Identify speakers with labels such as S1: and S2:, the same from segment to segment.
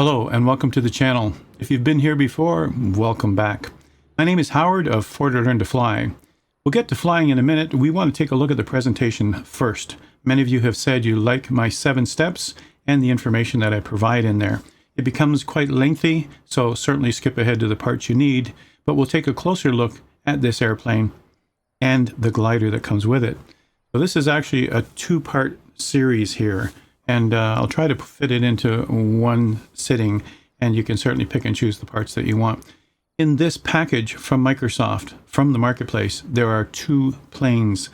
S1: Hello and welcome to the channel. If you've been here before, welcome back. My name is Howard of Ford Learn to Fly. We'll get to flying in a minute. We want to take a look at the presentation first. Many of you have said you like my 7 steps and the information that I provide in there. It becomes quite lengthy, so certainly skip ahead to the parts you need, but we'll take a closer look at this airplane and the glider that comes with it. So this is actually a 2-part series here. And I'll try to fit it into one sitting, and you can certainly pick and choose the parts that you want. In this package from Microsoft, from the Marketplace, there are 2 planes,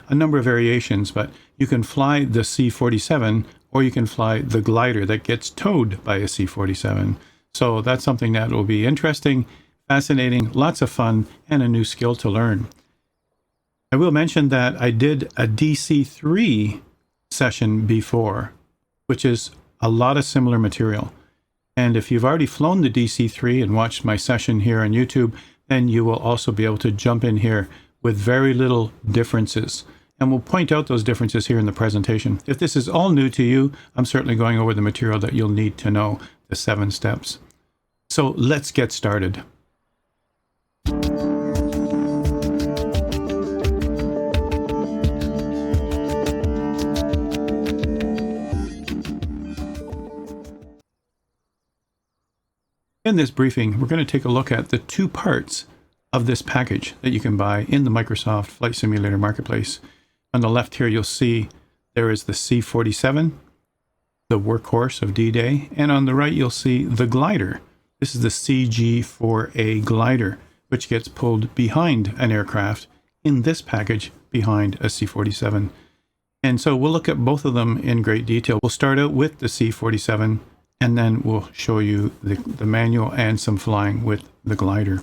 S1: a number of variations, but you can fly the C-47 or you can fly the glider that gets towed by a C-47. So that's something that will be interesting, fascinating, lots of fun, and a new skill to learn. I will mention that I did a DC-3 session before, which is a lot of similar material. And if you've already flown the DC-3 and watched my session here on YouTube, then you will also be able to jump in here with very little differences. And we'll point out those differences here in the presentation. If this is all new to you, I'm certainly going over the material that you'll need to know, the 7 steps. So let's get started. In this briefing, we're going to take a look at the 2 parts of this package that you can buy in the Microsoft Flight Simulator Marketplace. On the left here, you'll see there is the C-47, the workhorse of D-Day, and on the right, you'll see the glider. This is the CG4A glider, which gets pulled behind an aircraft in this package behind a C-47. And so we'll look at both of them in great detail. We'll start out with the C-47, and then we'll show you the manual and some flying with the glider.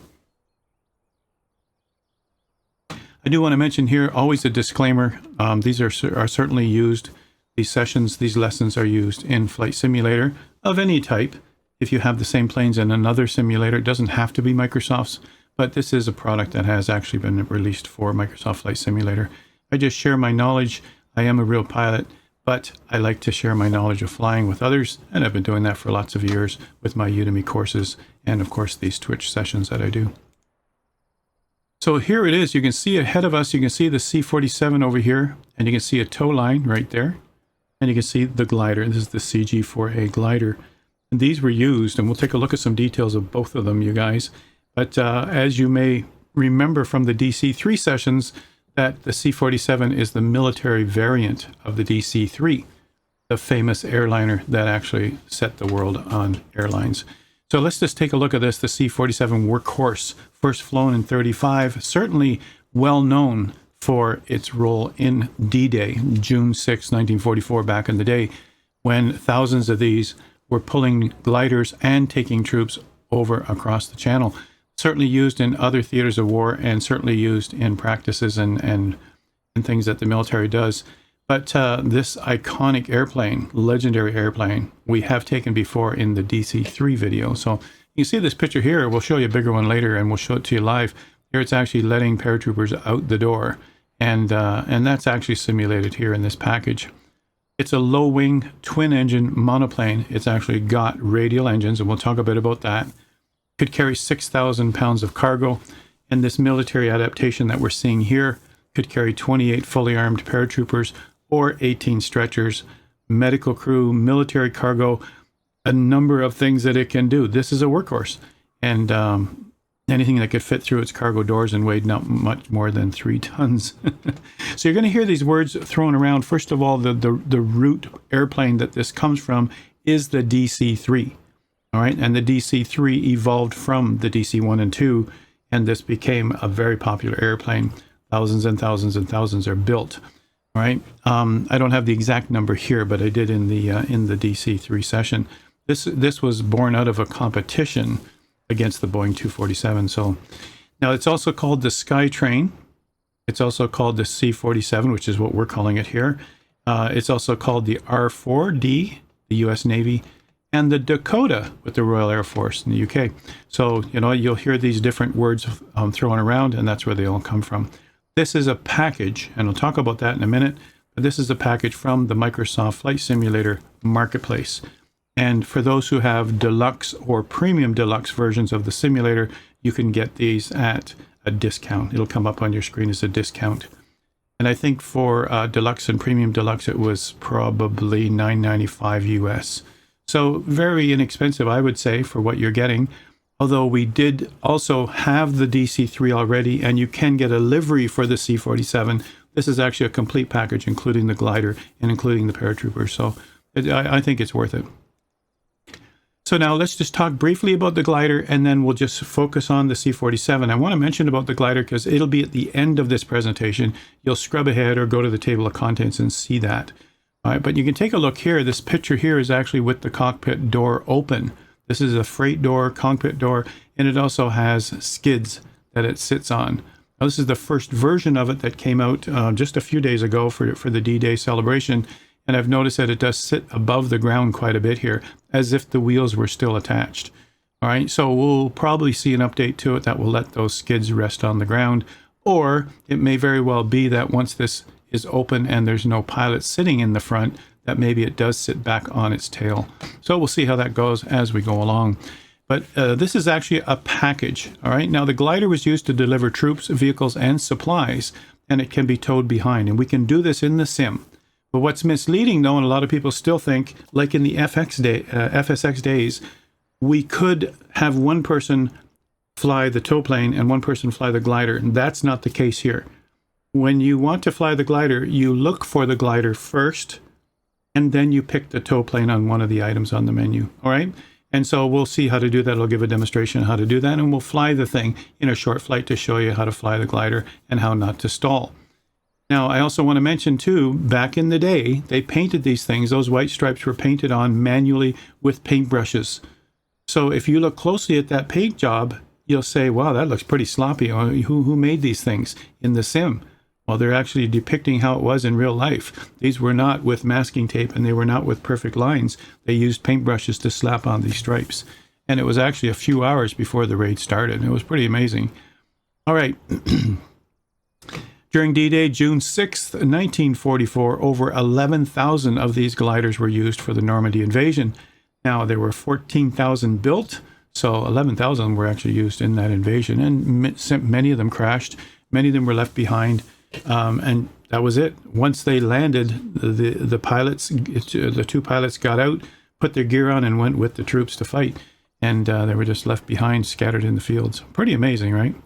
S1: I do want to mention here, always a disclaimer, these are certainly used, these sessions, these lessons are used in Flight Simulator of any type. If you have the same planes in another simulator, it doesn't have to be Microsoft's, but this is a product that has actually been released for Microsoft Flight Simulator. I just share my knowledge. I am a real pilot, but I like to share my knowledge of flying with others, and I've been doing that for lots of years with my Udemy courses and, of course, these Twitch sessions that I do. So here it is. You can see ahead of us, you can see the C-47 over here, and you can see a tow line right there, and you can see the glider. This is the CG4A glider. And these were used, and we'll take a look at some details of both of them, you guys. But as you may remember from the DC-3 sessions, that the C-47 is the military variant of the DC-3, the famous airliner that actually set the world on airlines. So let's just take a look at this, the C-47 workhorse, first flown in '35, certainly well known for its role in D-Day, June 6, 1944, back in the day, when thousands of these were pulling gliders and taking troops over across the channel. Certainly used in other theaters of war and certainly used in practices and things that the military does. But this iconic airplane, legendary airplane, we have taken before in the DC-3 video. So you see this picture here. We'll show you a bigger one later and we'll show it to you live. Here it's actually letting paratroopers out the door. And that's actually simulated here in this package. It's a low-wing, twin-engine monoplane. It's actually got radial engines, and we'll talk a bit about that. Could carry 6,000 pounds of cargo, and this military adaptation that we're seeing here could carry 28 fully armed paratroopers or 18 stretchers, medical crew, military cargo, a number of things that it can do. This is a workhorse, and anything that could fit through its cargo doors and weighed not much more than 3 tons. So you're going to hear these words thrown around. First of all, the root airplane that this comes from is the DC-3. All right, and the DC-3 evolved from the DC-1 and 2, and this became a very popular airplane. Thousands and thousands and thousands are built. All right, I don't have the exact number here, but I did in the DC-3 session. This was born out of a competition against the Boeing 247. So now it's also called the Skytrain. It's also called the C-47, which is what we're calling it here. It's also called the R-4D, the U.S. Navy, and the Dakota with the Royal Air Force in the UK. So, you know, you'll hear these different words thrown around, and that's where they all come from. This is a package, and I'll talk about that in a minute, but this is a package from the Microsoft Flight Simulator Marketplace. And for those who have deluxe or premium deluxe versions of the simulator, you can get these at a discount. It'll come up on your screen as a discount. And I think for deluxe and premium deluxe, it was probably $9.95 US. So very inexpensive, I would say, for what you're getting. Although we did also have the DC-3 already, and you can get a livery for the C-47. This is actually a complete package, including the glider and including the paratroopers. So I think it's worth it. So now let's just talk briefly about the glider, and then we'll just focus on the C-47. I want to mention about the glider because it'll be at the end of this presentation. You'll scrub ahead or go to the table of contents and see that. All right, but you can take a look here. This picture here is actually with the cockpit door open. This is a freight door, cockpit door, and it also has skids that it sits on. Now, this is the first version of it that came out just a few days ago for the D-Day celebration. And I've noticed that it does sit above the ground quite a bit here, as if the wheels were still attached. All right, so we'll probably see an update to it that will let those skids rest on the ground. Or it may very well be that once this is open and there's no pilot sitting in the front, that maybe it does sit back on its tail. So we'll see how that goes as we go along. But this is actually a package. All right, now the glider was used to deliver troops, vehicles, and supplies, and it can be towed behind. And we can do this in the sim. But what's misleading, though, and a lot of people still think, like in the FSX days, we could have one person fly the tow plane and one person fly the glider. And that's not the case here. When you want to fly the glider, you look for the glider first, and then you pick the tow plane on one of the items on the menu. All right? And so we'll see how to do that. I'll give a demonstration on how to do that, and we'll fly the thing in a short flight to show you how to fly the glider and how not to stall. Now, I also want to mention, too, back in the day, they painted these things. Those white stripes were painted on manually with paintbrushes. So if you look closely at that paint job, you'll say, wow, that looks pretty sloppy. Who made these things in the sim? Well, they're actually depicting how it was in real life. These were not with masking tape, and they were not with perfect lines. They used paintbrushes to slap on these stripes. And it was actually a few hours before the raid started. It was pretty amazing. All right. During D-Day, June 6th, 1944, over 11,000 of these gliders were used for the Normandy invasion. Now, there were 14,000 built, so 11,000 were actually used in that invasion, and many of them crashed. Many of them were left behind, and that was it. Once they landed, the pilots, the two pilots got out, put their gear on, and went with the troops to fight, and they were just left behind, scattered in the fields. Pretty amazing, right?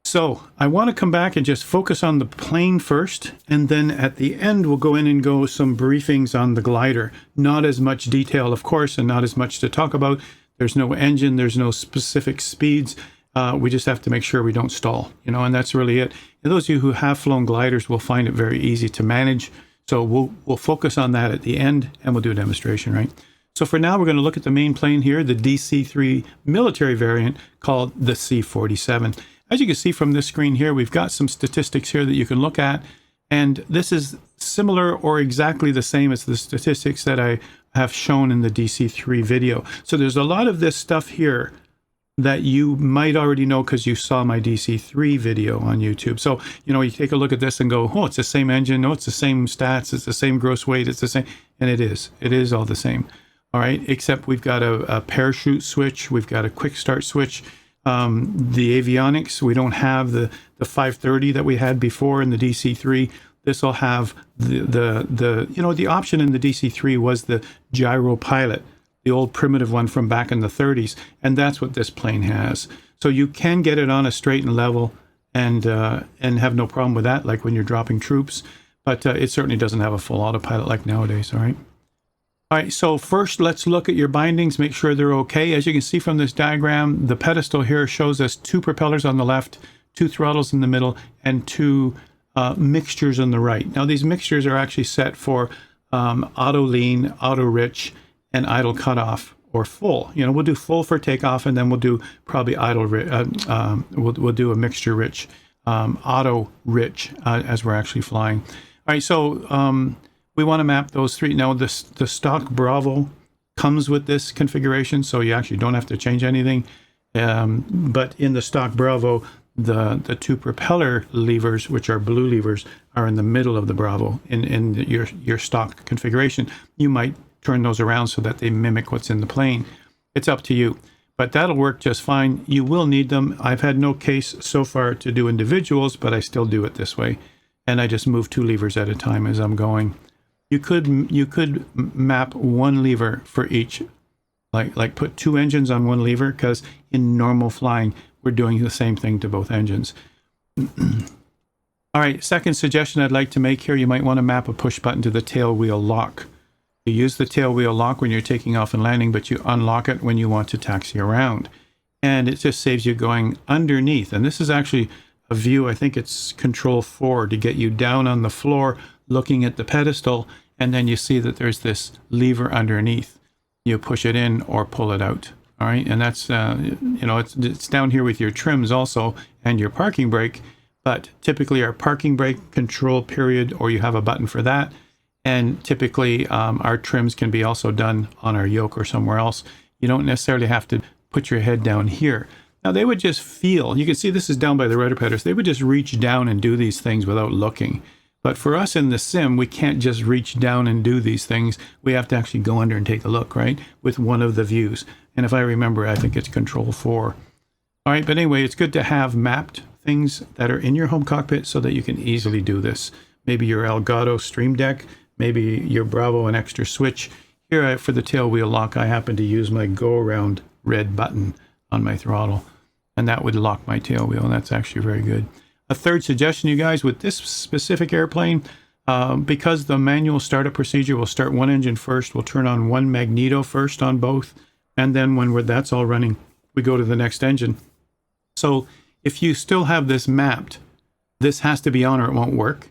S1: So I want to come back and just focus on the plane first, and then at the end we'll go in and go some briefings on the glider. Not as much detail, of course, and not as much to talk about. There's no engine, there's no specific speeds. We just have to make sure we don't stall, and that's really it. And those of you who have flown gliders will find it very easy to manage. So we'll focus on that at the end, and we'll do a demonstration, right? So for now, we're going to look at the main plane here, the DC-3 military variant called the C-47. As you can see from this screen here, we've got some statistics here that you can look at. And this is similar or exactly the same as the statistics that I have shown in the DC-3 video. So there's a lot of this stuff here that you might already know because you saw my DC-3 video on YouTube. So, you take a look at this and go, oh, it's the same engine. No, it's the same stats. It's the same gross weight. It's the same. And it is. It is all the same. All right. Except we've got a parachute switch. We've got a quick start switch. The avionics, we don't have the 530 that we had before in the DC-3. This will have the option in the DC-3 was the gyro pilot, the old primitive one from back in the 30s, and that's what this plane has. So you can get it on a straight and level and have no problem with that, like when you're dropping troops, but it certainly doesn't have a full autopilot like nowadays. All right. All right, so first let's look at your bindings, make sure they're okay. As you can see from this diagram, the pedestal here shows us 2 propellers on the left, 2 throttles in the middle, and 2 mixtures on the right. Now these mixtures are actually set for auto lean, auto rich, and idle cutoff, or full. We'll do full for takeoff, and then we'll do probably idle rich. We'll do a mixture rich, auto rich as we're actually flying. All right, so we want to map those 3. Now, the stock Bravo comes with this configuration, so you actually don't have to change anything. But in the stock Bravo, the 2 propeller levers, which are blue levers, are in the middle of the Bravo in your stock configuration. You might turn those around so that they mimic what's in the plane. It's up to you. But that'll work just fine. You will need them. I've had no case so far to do individuals, but I still do it this way. And I just move 2 levers at a time as I'm going. You could map 1 lever for each, like put 2 engines on 1 lever, because in normal flying, we're doing the same thing to both engines. All right, second suggestion I'd like to make here, you might want to map a push button to the tail wheel lock. You use the tail wheel lock when you're taking off and landing, but you unlock it when you want to taxi around. And it just saves you going underneath. And this is actually a view, I think it's Control 4, to get you down on the floor looking at the pedestal, and then you see that there's this lever underneath. You push it in or pull it out. All right, and that's, you know, it's down here with your trims also and your parking brake. But typically our parking brake control period, or you have a button for that. And typically our trims can be also done on our yoke or somewhere else. You don't necessarily have to put your head down here. Now they would just feel, you can see this is down by the rudder pedals, they would just reach down and do these things without looking. But for us in the sim, we can't just reach down and do these things. We have to actually go under and take a look, right? With one of the views. And if I remember, I think it's Control 4. All right, but anyway, it's good to have mapped things that are in your home cockpit so that you can easily do this. Maybe your Elgato Stream Deck, maybe your Bravo and extra switch. Here for the tail wheel lock, I happen to use my go around red button on my throttle, and that would lock my tail wheel, and that's actually very good. A third suggestion, you guys, with this specific airplane, because the manual startup procedure will start 1 engine first, we'll turn on 1 magneto first on both, and then when that's all running, we go to the next engine. So if you still have this mapped, this has to be on or it won't work.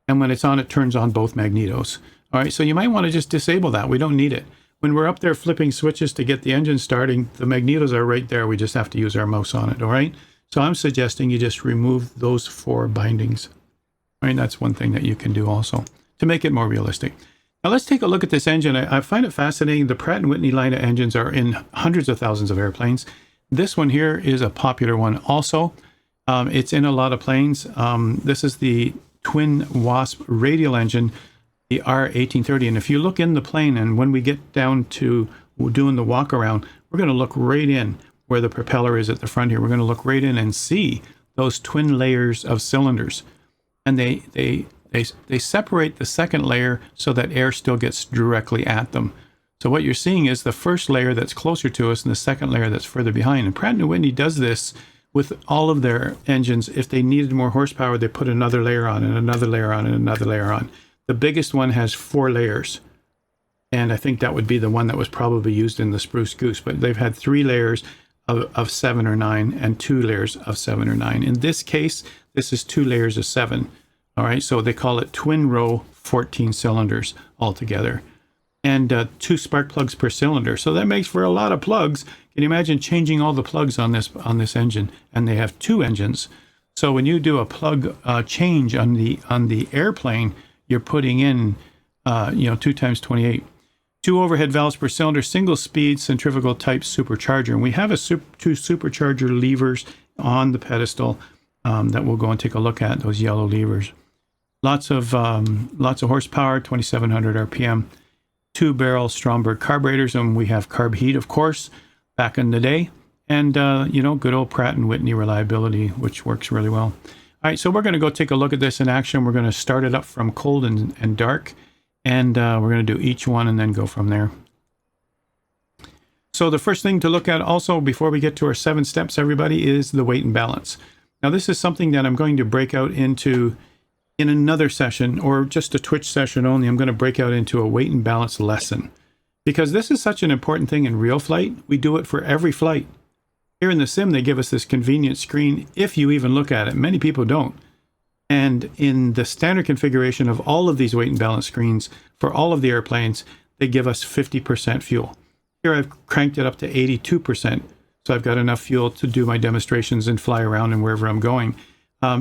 S1: And when it's on, it turns on both magnetos. All right, so you might want to just disable that. We don't need it. When we're up there flipping switches to get the engine starting, the magnetos are right there. We just have to use our mouse on it, all right? So I'm suggesting you just remove those 4 bindings. All right, that's one thing that you can do also to make it more realistic. Now let's take a look at this engine. I find it fascinating. The Pratt & Whitney line of engines are in hundreds of thousands of airplanes. This one here is a popular one also. It's in a lot of planes. This is the Twin Wasp radial engine, the R1830. And if you look in the plane, and when we get down to doing the walk around, we're going to look right in where the propeller is at the front here. We're going to look right in and see those twin layers of cylinders. And they separate the second layer so that air still gets directly at them. So what you're seeing is the first layer that's closer to us and the second layer that's further behind. And Pratt & Whitney does this with all of their engines. If they needed more horsepower, they put another layer on and another layer on and another layer on. The biggest one has 4 layers. And I think that would be the one that was probably used in the Spruce Goose. But they've had 3 layers of 7 or 9 and 2 layers of 7 or 9. In this case, this is 2 layers of 7. All right, so they call it twin row 14 cylinders altogether. And 2 spark plugs per cylinder. So that makes for a lot of plugs. Can you imagine changing all the plugs on this engine? And they have 2 engines. So when you do a plug change on the airplane, you're putting in 2 times 28. 2 overhead valves per cylinder, single speed centrifugal type supercharger. And we have 2 supercharger levers on the pedestal that we'll go and take a look at, those yellow levers. Lots of horsepower, 2,700 RPM. 2-barrel Stromberg carburetors, and we have carb heat, of course, back in the day. And, good old Pratt & Whitney reliability, which works really well. All right, so we're going to go take a look at this in action. We're going to start it up from cold and dark, and we're going to do each one and then go from there. So the first thing to look at also before we get to our 7 steps, everybody, is the weight and balance. Now, this is something that I'm going to break out into in another session, or just a Twitch session only. I'm going to break out into a weight and balance lesson, because this is such an important thing in real flight. We do it for every flight. Here in the sim, they give us this convenient screen, if you even look at it. Many people don't. And in the standard configuration of all of these weight and balance screens for all of the airplanes, they give us 50% fuel. Here I've cranked it up to 82%, so I've got enough fuel to do my demonstrations and fly around and wherever I'm going.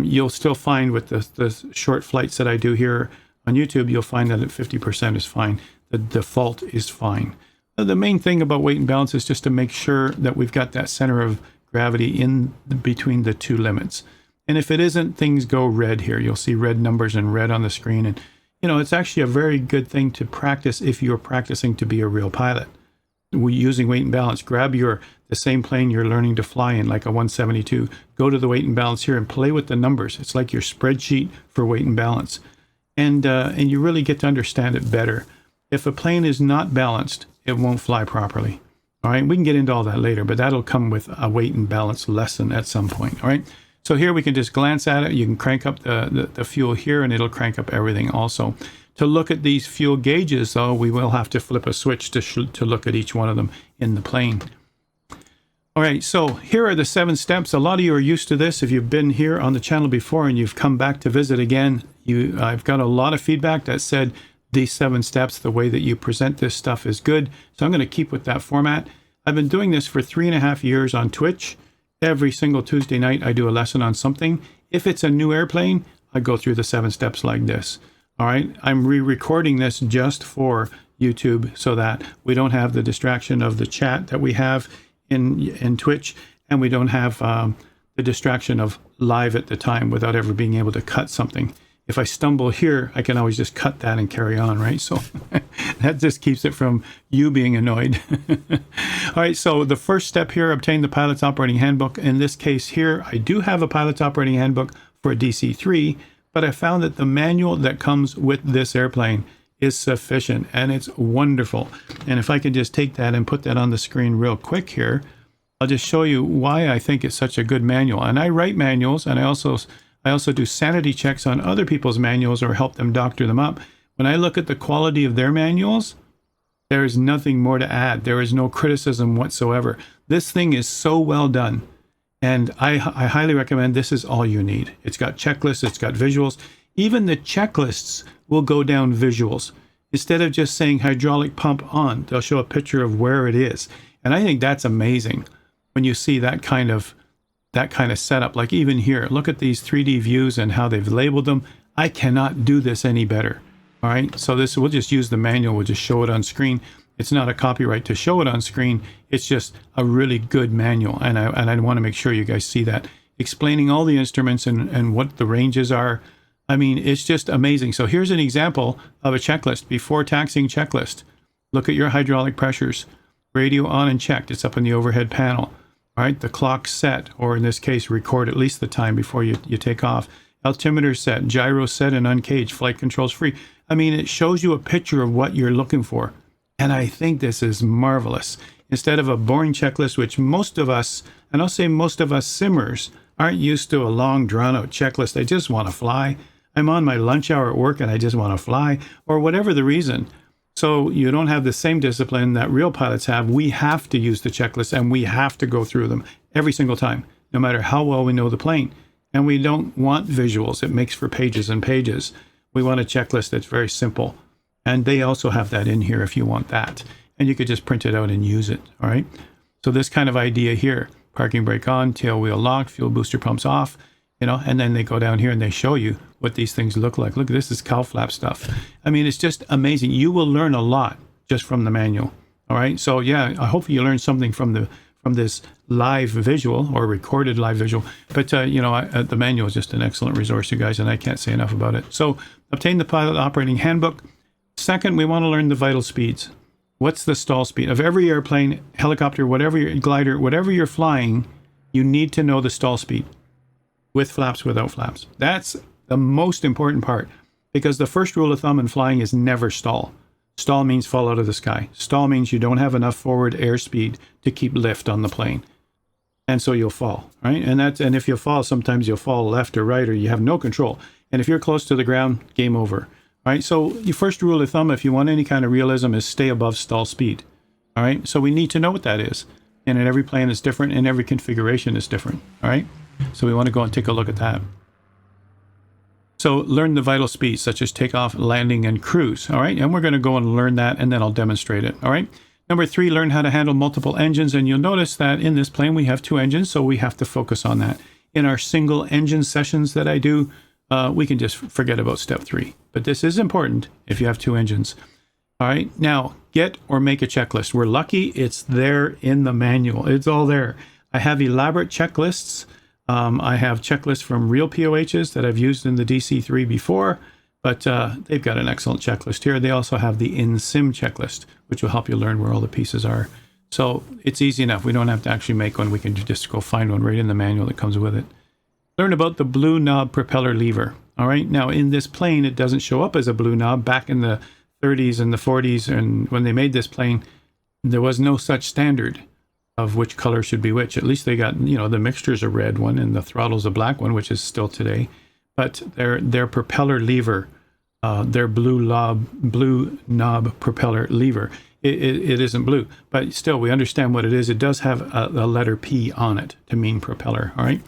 S1: You'll still find with the short flights that I do here on YouTube, you'll find that at 50% is fine. The default is fine. The main thing about weight and balance is just to make sure that we've got that center of gravity in between the 2 limits. And if it isn't, things go red here. You'll see red numbers and red on the screen. And it's actually a very good thing to practice if you're practicing to be a real pilot. Using weight and balance, grab the same plane you're learning to fly in, like a 172. Go to the weight and balance here and play with the numbers. It's like your spreadsheet for weight and balance, and you really get to understand it better. If a plane is not balanced, it won't fly properly. All right, we can get into all that later, but that'll come with a weight and balance lesson at some point. All right, so here we can just glance at it. You can crank up the fuel here, and it'll crank up everything also. To look at these fuel gauges, though, we will have to flip a switch to look at each one of them in the plane. All right, so here are the 7 steps. A lot of you are used to this. If you've been here on the channel before and you've come back to visit again, I've got a lot of feedback that said these 7 steps, the way that you present this stuff is good. So I'm going to keep with that format. I've been doing this for 3.5 years on Twitch. Every single Tuesday night, I do a lesson on something. If it's a new airplane, I go through the 7 steps like this. All right, I'm re-recording this just for YouTube so that we don't have the distraction of the chat that we have in Twitch, and we don't have the distraction of live at the time without ever being able to cut something. If I stumble here, I can always just cut that and carry on, right? So that just keeps it from you being annoyed. All right, so the first step here, obtain the pilot's operating handbook. In this case here, I do have a pilot's operating handbook for a DC-3, but I found that the manual that comes with this airplane is sufficient, and it's wonderful. And if I could just take that and put that on the screen real quick here, I'll just show you why I think it's such a good manual. And I write manuals, and I also do sanity checks on other people's manuals or help them doctor them up. When I look at the quality of their manuals, there is nothing more to add. There is no criticism whatsoever. This thing is so well done. And I highly recommend this is all you need. It's got checklists, it's got visuals. Even the checklists will go down visuals. Instead of just saying hydraulic pump on, they'll show a picture of where it is. And I think that's amazing when you see that kind of setup. Like even here, look at these 3D views and how they've labeled them. I cannot do this any better. All right, so we'll just use the manual. We'll just show it on screen. It's not a copyright to show it on screen. It's just a really good manual, and I want to make sure you guys see that, explaining all the instruments and what the ranges are. I mean, it's just amazing. So here's an example of a checklist, before taxiing checklist. Look at your hydraulic pressures. Radio on and checked. It's up in the overhead panel. All right, the clock set, or in this case, record at least the time before you take off. Altimeter set, gyro set and uncaged, flight controls free. I mean, it shows you a picture of what you're looking for. And I think this is marvelous. Instead of a boring checklist, which most of us, and I'll say most of us simmers, aren't used to a long drawn-out checklist. I just want to fly. I'm on my lunch hour at work and I just want to fly, or whatever the reason. So you don't have the same discipline that real pilots have. We have to use the checklist, and we have to go through them every single time, no matter how well we know the plane. And we don't want visuals. It makes for pages and pages. We want a checklist that's very simple. And they also have that in here if you want that. And you could just print it out and use it, all right? So this kind of idea here, parking brake on, tail wheel locked, fuel booster pumps off, and then they go down here and they show you what these things look like. Look, this is cowl flap stuff. I mean, it's just amazing. You will learn a lot just from the manual, all right? So yeah, I hope you learned something from this live visual or recorded live visual. But, the manual is just an excellent resource, you guys, and I can't say enough about it. So obtain the pilot operating handbook. Second, we want to learn the vital speeds. What's the stall speed of every airplane, helicopter, whatever your glider, whatever you're flying? You need to know the stall speed, with flaps, without flaps. That's the most important part, because the first rule of thumb in flying is never stall. Stall means fall out of the sky. Stall means you don't have enough forward airspeed to keep lift on the plane, and so you'll fall, right? And if you fall, sometimes you'll fall left or right, or you have no control. And if you're close to the ground, game over. All right, so your first rule of thumb, if you want any kind of realism, is stay above stall speed. All right, so we need to know what that is. And in every plane is different, and every configuration is different. All right, so we want to go and take a look at that. So learn the vital speeds, such as takeoff, landing, and cruise. All right, and we're going to go and learn that, and then I'll demonstrate it. All right. Number 3, learn how to handle multiple engines. And you'll notice that in this plane, we have 2 engines, so we have to focus on that. In our single engine sessions that I do, we can just forget about step 3. But this is important if you have 2 engines. All right, now get or make a checklist. We're lucky it's there in the manual. It's all there. I have elaborate checklists. I have checklists from real POHs that I've used in the DC-3 before. But they've got an excellent checklist here. They also have the in-sim checklist, which will help you learn where all the pieces are. So it's easy enough. We don't have to actually make one. We can just go find one right in the manual that comes with it. Learn about the blue knob propeller lever. All right. Now, in this plane, it doesn't show up as a blue knob. Back in the 30s and the 40s, and when they made this plane, there was no such standard of which color should be which. At least they got, you know, the mixture's a red one and the throttle's a black one, which is still today. But their propeller lever, their blue knob propeller lever, it isn't blue, but still we understand what it is. It does have a letter P on it to mean propeller. All right.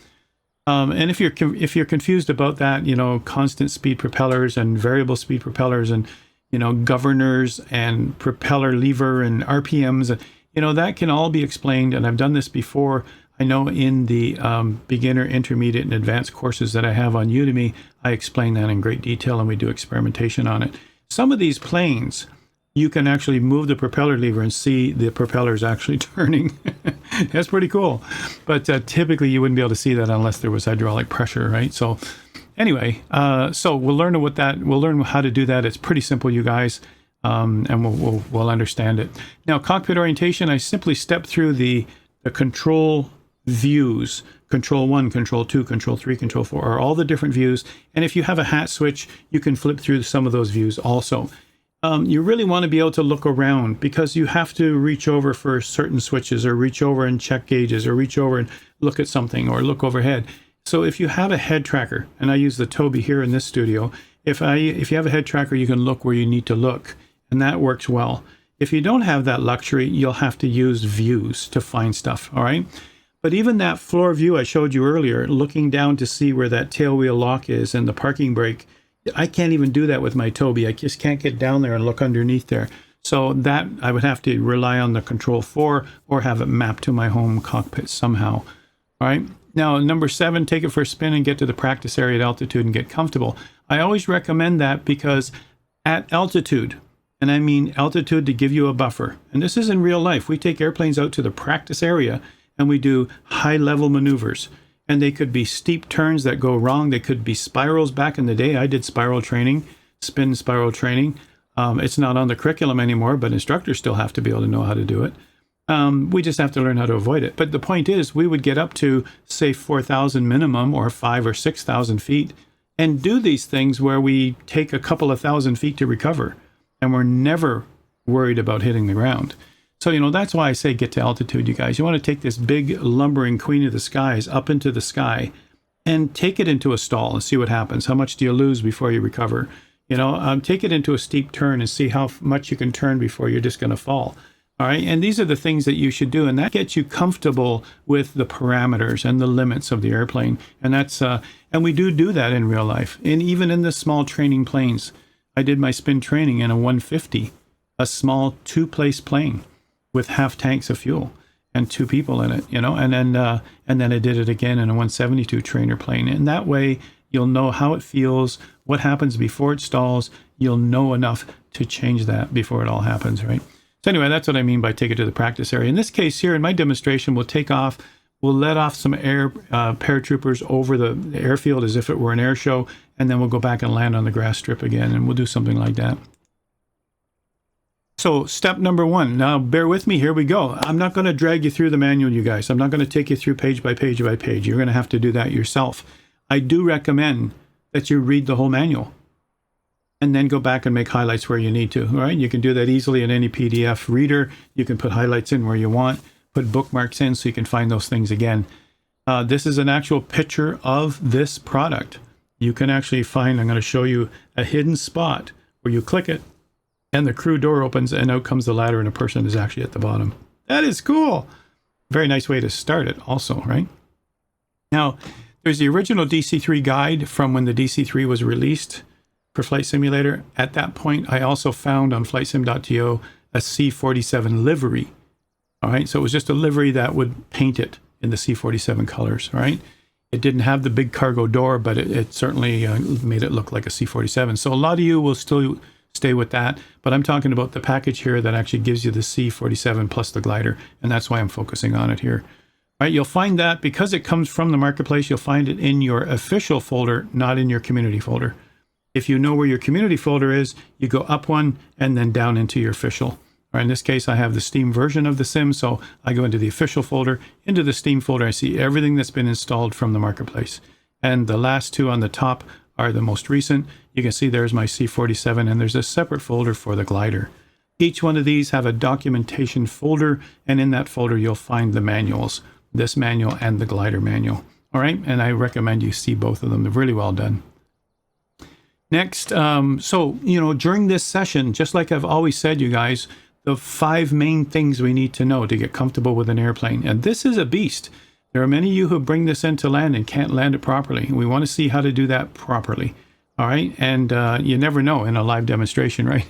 S1: And if you're confused about that, you know, constant speed propellers and variable speed propellers and, you know, governors and propeller lever and RPMs, you know, that can all be explained. And I've done this before. I know in the beginner, intermediate, and advanced courses that I have on Udemy, I explain that in great detail and we do experimentation on it. Some of these planes, you can actually move the propeller lever and see the propellers actually turning. That's pretty cool. But typically you wouldn't be able to see that unless there was hydraulic pressure, right? So anyway, so we'll learn we'll learn how to do that. It's pretty simple, you guys, and we'll understand it. Now, cockpit orientation, I simply step through the control views. Control 1, Control 2, Control 3, Control 4 are all the different views. And if you have a hat switch, you can flip through some of those views also. You really want to be able to look around because you have to reach over for certain switches or reach over and check gauges or reach over and look at something or look overhead. So if you have a head tracker, and I use the Toby here in this studio, if you have a head tracker, you can look where you need to look, and that works well. If you don't have that luxury, you'll have to use views to find stuff, all right? But even that floor view I showed you earlier, looking down to see where that tail wheel lock is and the parking brake, I can't even do that with my Toby. I just can't get down there and look underneath there. So that I would have to rely on the Control 4 or have it mapped to my home cockpit somehow, all right? Now, number 7, take it for a spin and get to the practice area at altitude and get comfortable. I always recommend that because at altitude, and I mean altitude to give you a buffer, and this is in real life, we take airplanes out to the practice area and we do high-level maneuvers. And they could be steep turns that go wrong. They could be spirals. Back in the day, I did spiral training, spin spiral training. It's not on the curriculum anymore, but instructors still have to be able to know how to do it. We just have to learn how to avoid it. But the point is, we would get up to, say, 4,000 minimum or 5,000 or 6,000 feet and do these things where we take a couple of thousand feet to recover. And we're never worried about hitting the ground. So, you know, that's why I say get to altitude, you guys. You want to take this big lumbering queen of the skies up into the sky and take it into a stall and see what happens. How much do you lose before you recover? You know, take it into a steep turn and see how much you can turn before you're just going to fall. All right. And these are the things that you should do. And that gets you comfortable with the parameters and the limits of the airplane. And that's and we do that in real life. And even in the small training planes, I did my spin training in a 150, a small 2-place plane with half tanks of fuel and 2 people in it, you know, and then I did it again in a 172 trainer plane. And that way you'll know how it feels, what happens before it stalls. You'll know enough to change that before it all happens, right? So anyway, that's what I mean by take it to the practice area. In this case here, in my demonstration, we'll take off, we'll let off some paratroopers over the airfield as if it were an air show, and then we'll go back and land on the grass strip again, and we'll do something like that. So step number 1, now bear with me, here we go. I'm not going to drag you through the manual, you guys. I'm not going to take you through page by page by page. You're going to have to do that yourself. I do recommend that you read the whole manual and then go back and make highlights where you need to, all right? You can do that easily in any PDF reader. You can put highlights in where you want, put bookmarks in so you can find those things again. This is an actual picture of this product. You can actually find, I'm going to show you a hidden spot where you click it, and the crew door opens, and out comes the ladder, and a person is actually at the bottom. That is cool. Very nice way to start it also, right? Now, there's the original DC-3 guide from when the DC-3 was released for Flight Simulator. At that point, I also found on flightsim.to a C-47 livery. All right, so it was just a livery that would paint it in the C-47 colors, right? It didn't have the big cargo door, but it certainly made it look like a C-47. So a lot of you will still stay with that, but I'm talking about the package here that actually gives you the C-47 plus the glider, and that's why I'm focusing on it here. All right, you'll find that because it comes from the marketplace, you'll find it in your official folder, not in your community folder. If you know where your community folder is, you go up one and then down into your official. Or in this case, I have the Steam version of the sim, so I go into the official folder, into the Steam folder, I see everything that's been installed from the Marketplace. And the last two on the top are the most recent. You can see there's my C47, and there's a separate folder for the glider. Each one of these have a documentation folder, and in that folder you'll find the manuals, this manual and the glider manual. All right, and I recommend you see both of them. They're really well done. Next, so, during this session, just like I've always said, you guys, the 5 main things we need to know to get comfortable with an airplane. And this is a beast. There are many of you who bring this into land and can't land it properly. We want to see how to do that properly. All right, and you never know in a live demonstration, right?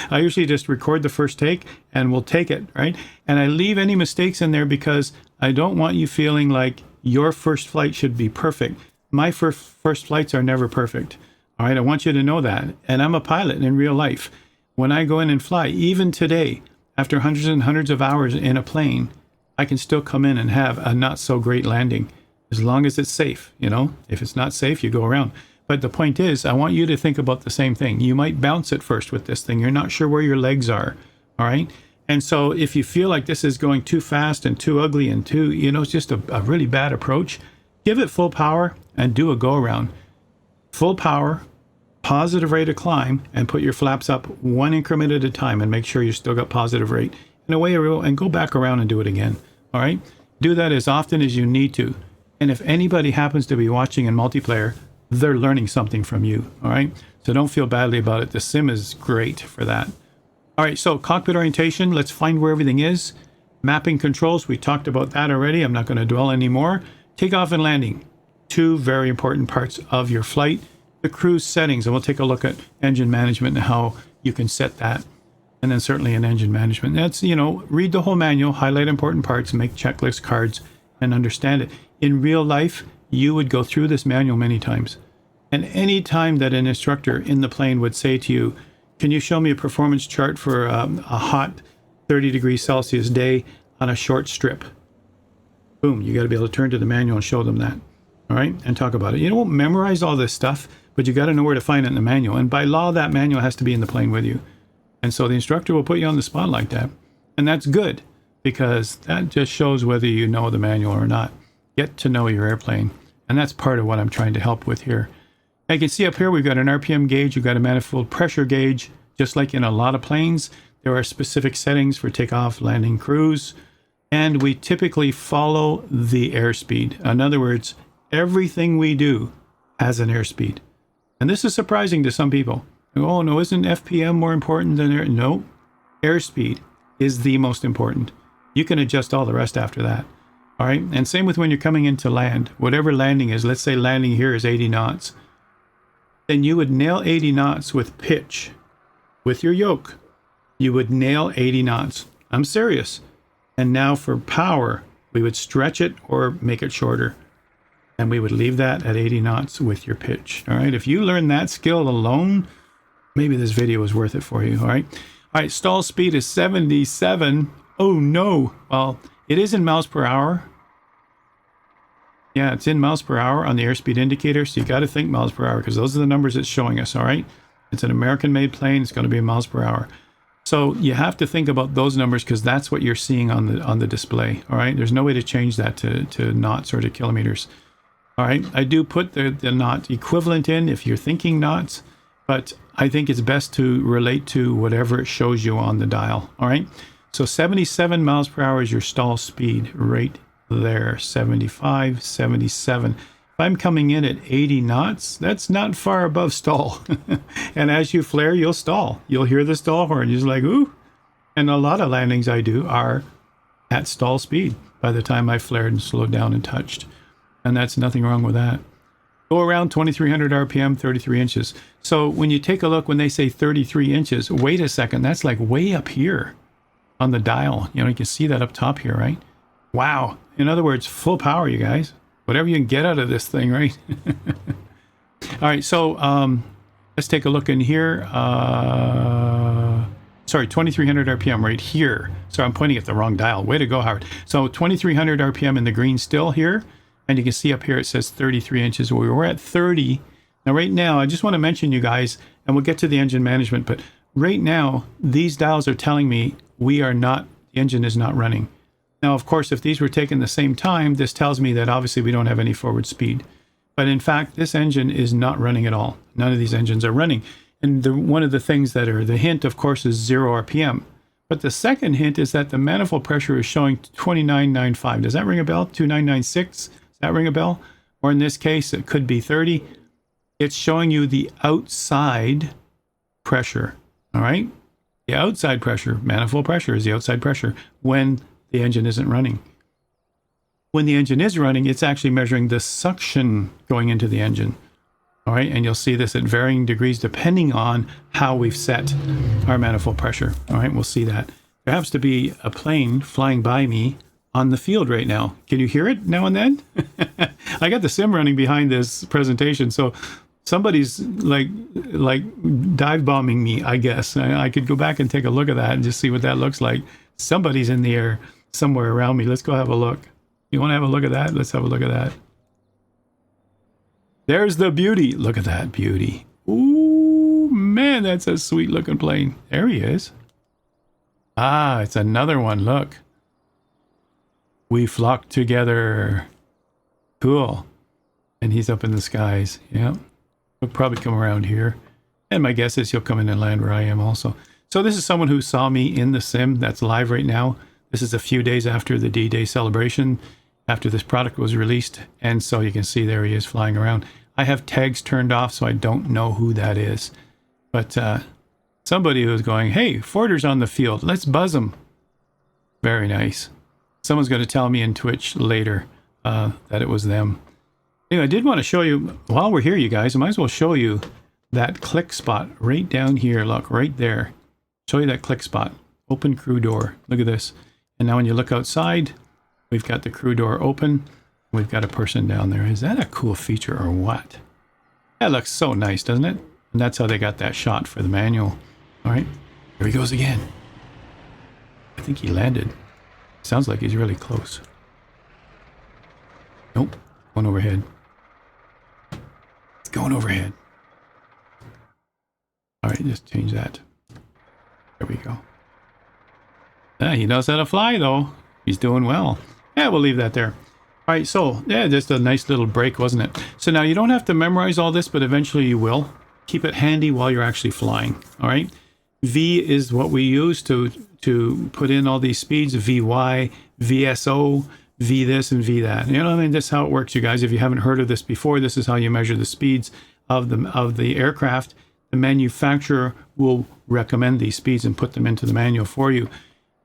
S1: I usually just record the first take and we'll take it, right? And I leave any mistakes in there because I don't want you feeling like your first flight should be perfect. My first flights are never perfect. All right, I want you to know that. And I'm a pilot in real life. When I go in and fly, even today, after hundreds and hundreds of hours in a plane, I can still come in and have a not so great landing, as long as it's safe. If it's not safe, you go around. But the point is, I want you to think about the same thing. You might bounce at first with this thing. You're not sure where your legs are. All right. And so if you feel like this is going too fast and too ugly and too, it's just a really bad approach, give it full power and do a go around. Full power, positive rate of climb, and put your flaps up one increment at a time and make sure you still got positive rate. And away you go, and go back around and do it again. All right. Do that as often as you need to. And if anybody happens to be watching in multiplayer, they're learning something from you. All right. So don't feel badly about it. The sim is great for that. All right. So cockpit orientation, let's find where everything is. Mapping controls, we talked about that already. I'm not going to dwell anymore. Takeoff and landing, 2 very important parts of your flight. The cruise settings, and we'll take a look at engine management and how you can set that. And then certainly in engine management. That's, read the whole manual, highlight important parts, make checklist cards, and understand it. In real life, you would go through this manual many times. And any time that an instructor in the plane would say to you, can you show me a performance chart for a hot 30 degrees Celsius day on a short strip? Boom, you got to be able to turn to the manual and show them that. All right, and talk about it. You don't memorize all this stuff, but you got to know where to find it in the manual. And by law, that manual has to be in the plane with you. And so the instructor will put you on the spot like that. And that's good, because that just shows whether you know the manual or not. Get to know your airplane. And that's part of what I'm trying to help with here. Now you can see up here, we've got an RPM gauge, we've got a manifold pressure gauge. Just like in a lot of planes, there are specific settings for takeoff, landing, cruise. And we typically follow the airspeed. In other words, everything we do has an airspeed. And this is surprising to some people. Oh, no, isn't FPM more important than air? No, airspeed is the most important. You can adjust all the rest after that. All right. And same with when you're coming into land, whatever landing is, let's say landing here is 80 knots. Then you would nail 80 knots with pitch. With your yoke, you would nail 80 knots. I'm serious. And now for power, we would stretch it or make it shorter. And we would leave that at 80 knots with your pitch. All right. If you learn that skill alone, maybe this video is worth it for you. All right. All right. Stall speed is 77. Oh, no. Well, it is in miles per hour. Yeah, it's in miles per hour on the airspeed indicator. So you got to think miles per hour, because those are the numbers it's showing us. All right. It's an American-made plane. It's going to be in miles per hour. So you have to think about those numbers, because that's what you're seeing on the display. All right. There's no way to change that to knots or to kilometers. All right. I do put the knot equivalent in if you're thinking knots, but I think it's best to relate to whatever it shows you on the dial. All right. So 77 miles per hour is your stall speed right there. 75, 77. If I'm coming in at 80 knots, that's not far above stall. And as you flare, you'll stall. You'll hear the stall horn. You're just like, ooh. And a lot of landings I do are at stall speed by the time I flared and slowed down and touched. And that's nothing wrong with that. Go around 2,300 RPM, 33 inches. So when you take a look, when they say 33 inches, wait a second, that's like way up here on the dial. You can see that up top here, right? Wow. In other words, full power, you guys. Whatever you can get out of this thing, right? All right, so let's take a look in here. Sorry, 2,300 RPM right here. So I'm pointing at the wrong dial. Way to go, Howard. So 2,300 RPM in the green still here. And you can see up here it says 33 inches. We were at 30 Now, right now, I just want to mention you guys, and we'll get to the engine management, but right now, these dials are telling me the engine is not running. Now, of course, if these were taken the same time, this tells me that obviously we don't have any forward speed. But in fact, this engine is not running at all. None of these engines are running. And one of the things that are the hint, of course, is 0 RPM. But the second hint is that the manifold pressure is showing 2995. Does that ring a bell? 2996? Does that ring a bell? Or in this case, it could be 30. It's showing you the outside pressure. All right? The outside pressure, manifold pressure, is the outside pressure when the engine isn't running. When the engine is running, it's actually measuring the suction going into the engine. All right, and you'll see this at varying degrees depending on how we've set our manifold pressure. All right, we'll see that. There happens to be a plane flying by me on the field right now. Can you hear it now and then? I got the sim running behind this presentation, so somebody's like dive bombing me, I guess. I could go back and take a look at that and just see what that looks like. Somebody's in the air somewhere around me. Let's go have a look. You want to have a look at that? Let's have a look at that. There's the beauty. Look at that beauty. Ooh, man, that's a sweet looking plane. There he is. Ah, it's another one. Look. We flock together. Cool. And he's up in the skies. Yeah. He'll probably come around here. And my guess is he'll come in and land where I am also. So this is someone who saw me in the sim that's live right now. This is a few days after the D-Day celebration, after this product was released. And so you can see there he is flying around. I have tags turned off, so I don't know who that is. But somebody was going, hey, Forder's on the field. Let's buzz him. Very nice. Someone's going to tell me in Twitch later that it was them. Anyway, I did want to show you, while we're here, you guys, I might as well show you that click spot right down here. Look, right there. Show you that click spot. Open crew door. Look at this. And now when you look outside, we've got the crew door open. We've got a person down there. Is that a cool feature or what? That looks so nice, doesn't it? And that's how they got that shot for the manual. All right, here he goes again. I think he landed. Sounds like he's really close. Nope, going overhead. It's going overhead. All right, just change that. There we go. Ah, he knows how to fly, though. He's doing well. Yeah, we'll leave that there. All right, so, yeah, just a nice little break, wasn't it? So now you don't have to memorize all this, but eventually you will. Keep it handy while you're actually flying, all right? V is what we use to put in all these speeds, VY, VSO, V this, and V that. You know, I mean, that's how it works, you guys. If you haven't heard of this before, this is how you measure the speeds of the aircraft. The manufacturer will recommend these speeds and put them into the manual for you.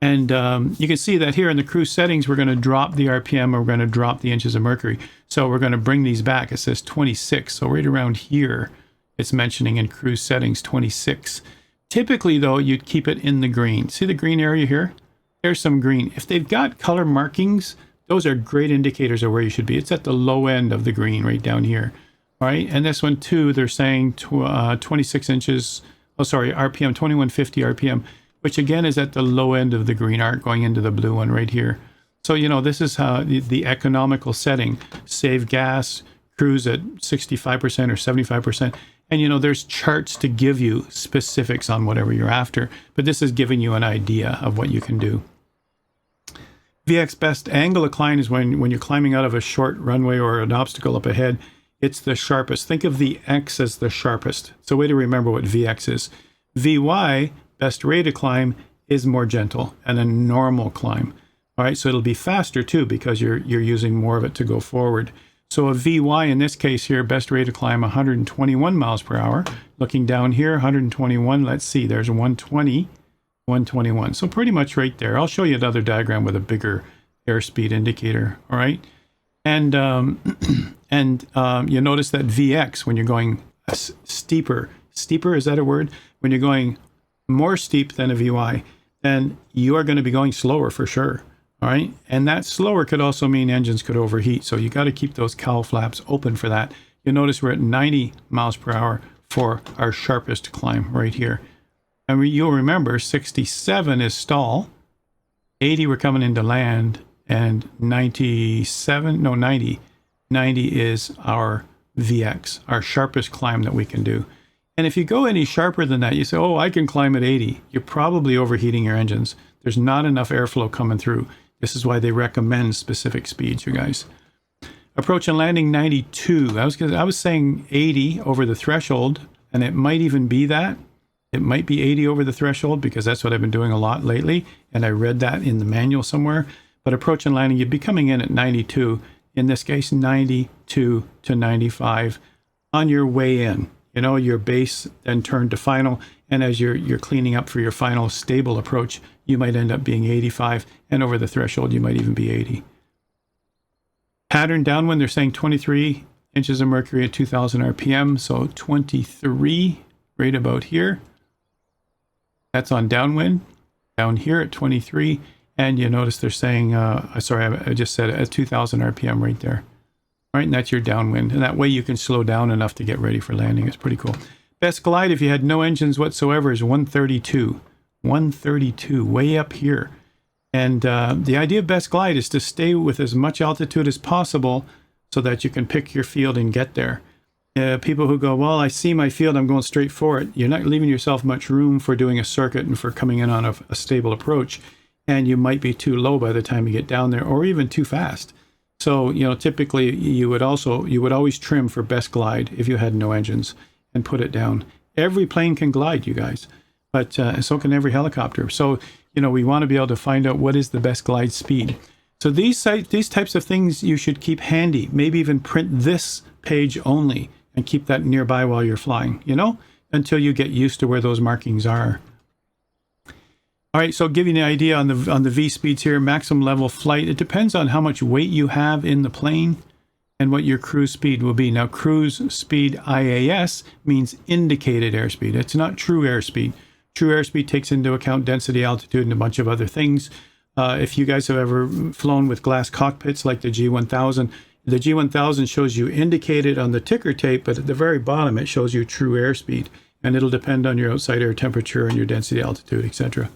S1: And you can see that here in the cruise settings, we're going to drop the RPM, or we're going to drop the inches of mercury. So we're going to bring these back. It says 26. So right around here, it's mentioning in cruise settings 26. Typically, though, you'd keep it in the green. See the green area here? There's some green. If they've got color markings, those are great indicators of where you should be. It's at the low end of the green right down here. All right. And this one, too, they're saying 26 inches. Oh, sorry, RPM, 2150 RPM. Which again is at the low end of the green arc going into the blue one right here. So, you know, this is how the economical setting. Save gas, cruise at 65% or 75%. And, you know, there's charts to give you specifics on whatever you're after. But this is giving you an idea of what you can do. VX best angle of climb is when you're climbing out of a short runway or an obstacle up ahead. It's the sharpest. Think of the X as the sharpest. It's a way to remember what VX is. VY, best rate of climb, is more gentle and a normal climb. All right, so it'll be faster too because you're using more of it to go forward. So a VY in this case here, best rate of climb 121 miles per hour. Looking down here, 121. Let's see, there's 120, 121. So pretty much right there. I'll show you another diagram with a bigger airspeed indicator. All right, and you notice that VX when you're going steeper, is that a word? When you're going more steep than a VY, then you are going to be going slower for sure. All right. And that slower could also mean engines could overheat. So you got to keep those cowl flaps open for that. You'll notice we're at 90 miles per hour for our sharpest climb right here. And you'll remember 67 is stall, 80 we're coming into land, and 90 is our VX, our sharpest climb that we can do. And if you go any sharper than that, you say, oh, I can climb at 80. You're probably overheating your engines. There's not enough airflow coming through. This is why they recommend specific speeds, you guys. Approach and landing 92. I was saying 80 over the threshold, and it might even be that. It might be 80 over the threshold because that's what I've been doing a lot lately, and I read that in the manual somewhere. But approach and landing, you'd be coming in at 92. In this case, 92 to 95 on your way in. You know, your base then turned to final, and as you're cleaning up for your final stable approach, you might end up being 85, and over the threshold, you might even be 80. Pattern downwind, they're saying 23 inches of mercury at 2,000 RPM, so 23 right about here. That's on downwind, down here at 23, and you notice they're saying, sorry, I just said at 2,000 RPM right there. All right, and that's your downwind, and that way you can slow down enough to get ready for landing. It's pretty cool. Best glide, if you had no engines whatsoever, is 132. 132, way up here. And the idea of best glide is to stay with as much altitude as possible so that you can pick your field and get there. People who go, well, I see my field, I'm going straight for it. You're not leaving yourself much room for doing a circuit and for coming in on a stable approach. And you might be too low by the time you get down there, or even too fast. So, you know, typically you would always trim for best glide if you had no engines and put it down. Every plane can glide, you guys, but so can every helicopter. So, you know, we want to be able to find out what is the best glide speed. So these types of things you should keep handy. Maybe even print this page only and keep that nearby while you're flying, you know, until you get used to where those markings are. All right, so give you an idea on the V speeds here, maximum level flight. It depends on how much weight you have in the plane and what your cruise speed will be. Now, cruise speed IAS means indicated airspeed. It's not true airspeed. True airspeed takes into account density, altitude, and a bunch of other things. If you guys have ever flown with glass cockpits like the G1000, the G1000 shows you indicated on the ticker tape, but at the very bottom it shows you true airspeed, and it'll depend on your outside air temperature and your density, altitude, etc.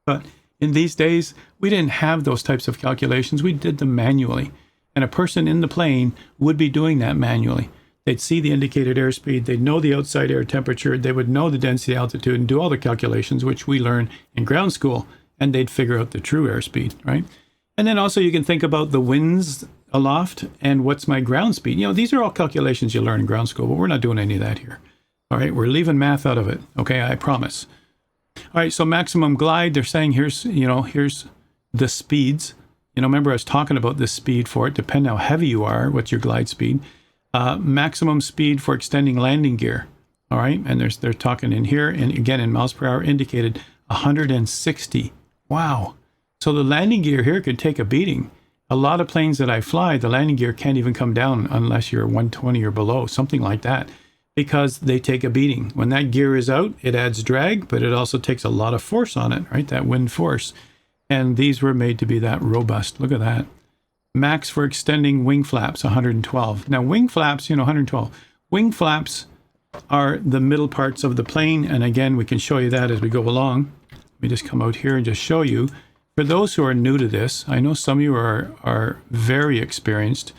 S1: But in these days, we didn't have those types of calculations. We did them manually, and a person in the plane would be doing that manually. They'd see the indicated airspeed, they'd know the outside air temperature, they would know the density, altitude, and do all the calculations, which we learn in ground school, and they'd figure out the true airspeed, right? And then also you can think about the winds aloft and what's my ground speed. You know, these are all calculations you learn in ground school, but we're not doing any of that here. All right, we're leaving math out of it, okay, I promise. All right, so maximum glide, they're saying here's the speeds. You know, remember I was talking about the speed for it, depending how heavy you are, what's your glide speed. Maximum speed for extending landing gear. All right, and they're talking in here, and again in miles per hour indicated 160. Wow. So the landing gear here could take a beating. A lot of planes that I fly, the landing gear can't even come down unless you're 120 or below, something like that, because they take a beating. When that gear is out, it adds drag, but it also takes a lot of force on it, right? That wind force. And these were made to be that robust. Look at that. Max for extending wing flaps, 112. Now, wing flaps, 112. Wing flaps are the middle parts of the plane. And again, we can show you that as we go along. Let me just come out here and just show you. For those who are new to this, I know some of you are very experienced,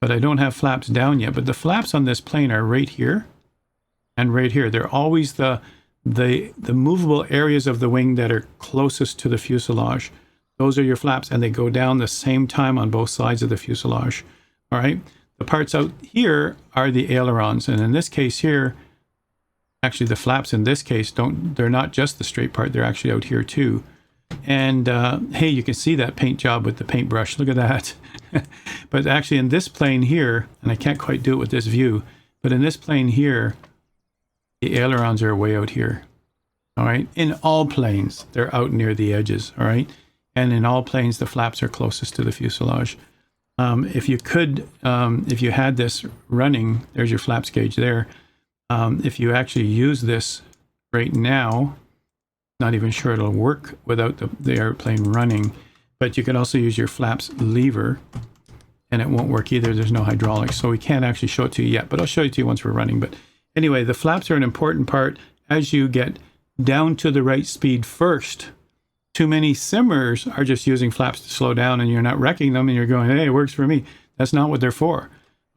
S1: but I don't have flaps down yet. But the flaps on this plane are right here and right here. They're always the movable areas of the wing that are closest to the fuselage. Those are your flaps, and they go down the same time on both sides of the fuselage. All right. The parts out here are the ailerons, and in this case here, actually the flaps in this case they're not just the straight part. They're actually out here too. And hey, you can see that paint job with the paintbrush. Look at that. But actually in this plane here, and I can't quite do it with this view, but in this plane here, the ailerons are way out here. All right. In all planes, they're out near the edges. All right. And in all planes, the flaps are closest to the fuselage. If you had this running, there's your flaps gauge there. If you actually use this right now, not even sure it'll work without the airplane running, but you can also use your flaps lever, and it won't work either. There's no hydraulics, so we can't actually show it to you yet, but I'll show it to you once we're running. But anyway, the flaps are an important part as you get down to the right speed first. Too many simmers are just using flaps to slow down, and you're not wrecking them, and you're going, hey, it works for me. That's not what they're for.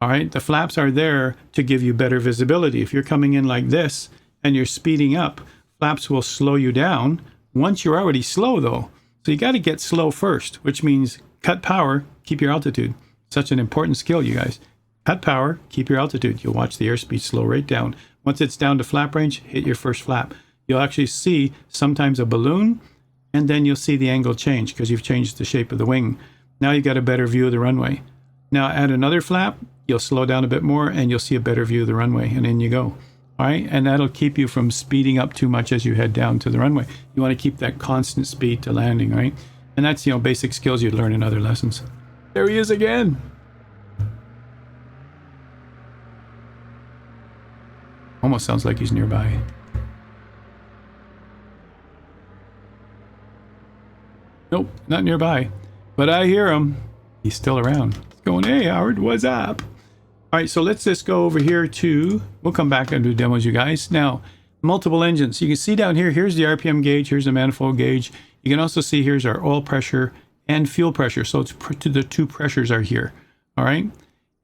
S1: All right, the flaps are there to give you better visibility. If you're coming in like this and you're speeding up, flaps will slow you down once you're already slow though. So you got to get slow first, which means cut power, keep your altitude. Such an important skill, you guys. Cut power, keep your altitude. You'll watch the airspeed slow right down. Once it's down to flap range, hit your first flap. You'll actually see sometimes a balloon, and then you'll see the angle change because you've changed the shape of the wing. Now you got a better view of the runway. Now add another flap, you'll slow down a bit more, and you'll see a better view of the runway, and in you go. All right, and that'll keep you from speeding up too much as you head down to the runway. You want to keep that constant speed to landing, right? And that's, you know, basic skills you'd learn in other lessons. There he is again. Almost sounds like he's nearby. Nope, not nearby. But I hear him. He's still around. He's going, hey, Howard, what's up? All right, so let's just go over here to, we'll come back and do demos, you guys. Now, multiple engines. You can see down here, here's the RPM gauge, here's the manifold gauge. You can also see here's our oil pressure and fuel pressure. So it's the two pressures are here, all right?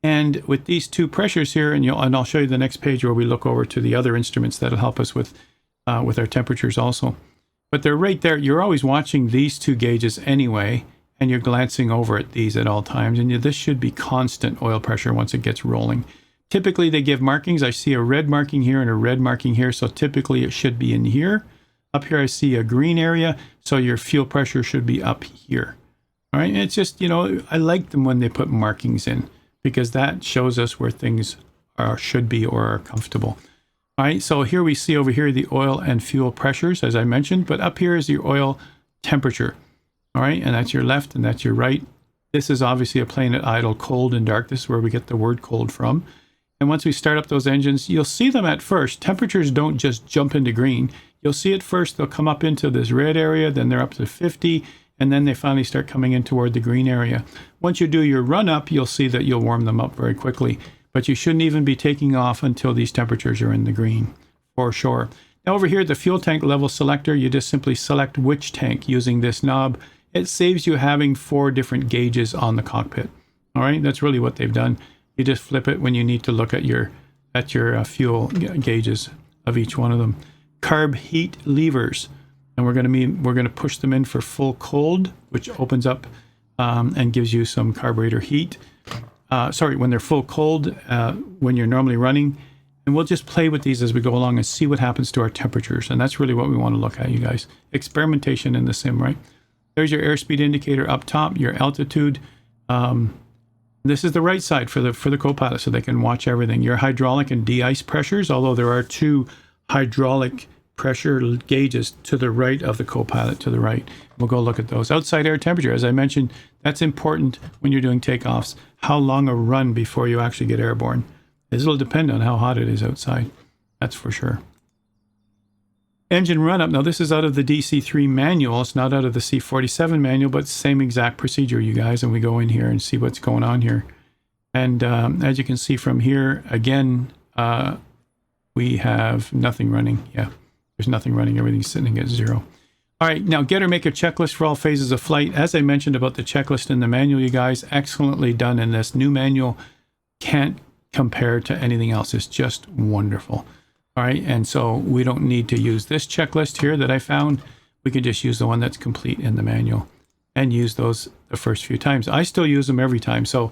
S1: And with these two pressures here, and I'll show you the next page where we look over to the other instruments that'll help us with our temperatures also. But they're right there. You're always watching these two gauges anyway, and you're glancing over at these at all times. And this should be constant oil pressure once it gets rolling. Typically, they give markings. I see a red marking here and a red marking here. So typically, it should be in here. Up here, I see a green area. So your fuel pressure should be up here. All right. And it's just, you know, I like them when they put markings in because that shows us where things should be or are comfortable. All right. So here we see over here the oil and fuel pressures, as I mentioned. But up here is the oil temperature. All right, and that's your left and that's your right. This is obviously a plane at idle, cold and dark. This is where we get the word cold from. And once we start up those engines, you'll see them at first. Temperatures don't just jump into green. You'll see it first, they'll come up into this red area, then they're up to 50, and then they finally start coming in toward the green area. Once you do your run up, you'll see that you'll warm them up very quickly. But you shouldn't even be taking off until these temperatures are in the green, for sure. Now over here, the fuel tank level selector, you just simply select which tank using this knob. It saves you having 4 different gauges on the cockpit. All right, that's really what they've done. You just flip it when you need to look at your fuel gauges of each one of them. Carb heat levers, and we're going to push them in for full cold, which opens up and gives you some carburetor heat. When they're full cold, when you're normally running. And we'll just play with these as we go along and see what happens to our temperatures. And that's really what we want to look at, you guys. Experimentation in the sim, right? There's your airspeed indicator up top, your altitude. This is the right side for the co-pilot so they can watch everything. Your hydraulic and de-ice pressures, although there are 2 hydraulic pressure gauges to the right of the co-pilot, to the right. We'll go look at those. Outside air temperature, as I mentioned, that's important when you're doing takeoffs. How long a run before you actually get airborne. This will depend on how hot it is outside. That's for sure. Engine run-up. Now, this is out of the DC-3 manual. It's not out of the C-47 manual, but same exact procedure, you guys. And we go in here and see what's going on here. And as you can see from here, again, we have nothing running. Yeah, there's nothing running. Everything's sitting at 0. All right, now get or make a checklist for all phases of flight. As I mentioned about the checklist in the manual, you guys, excellently done in this. New manual can't compare to anything else. It's just wonderful. All right, and so we don't need to use this checklist here that I found. We can just use the one that's complete in the manual and use those the first few times. I still use them every time. So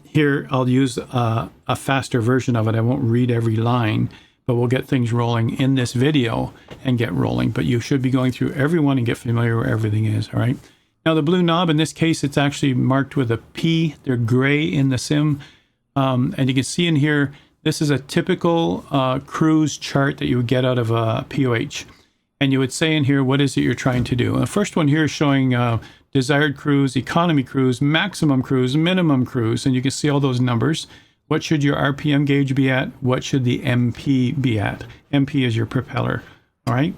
S1: here I'll use a faster version of it. I won't read every line, but we'll get things rolling in this video and get rolling. But you should be going through every one and get familiar where everything is, all right? Now the blue knob, in this case, it's actually marked with a P. They're gray in the sim. And you can see in here, this is a typical cruise chart that you would get out of a POH. And you would say in here, what is it you're trying to do? The first one here is showing desired cruise, economy cruise, maximum cruise, minimum cruise. And you can see all those numbers. What should your RPM gauge be at? What should the MP be at? MP is your propeller, all right?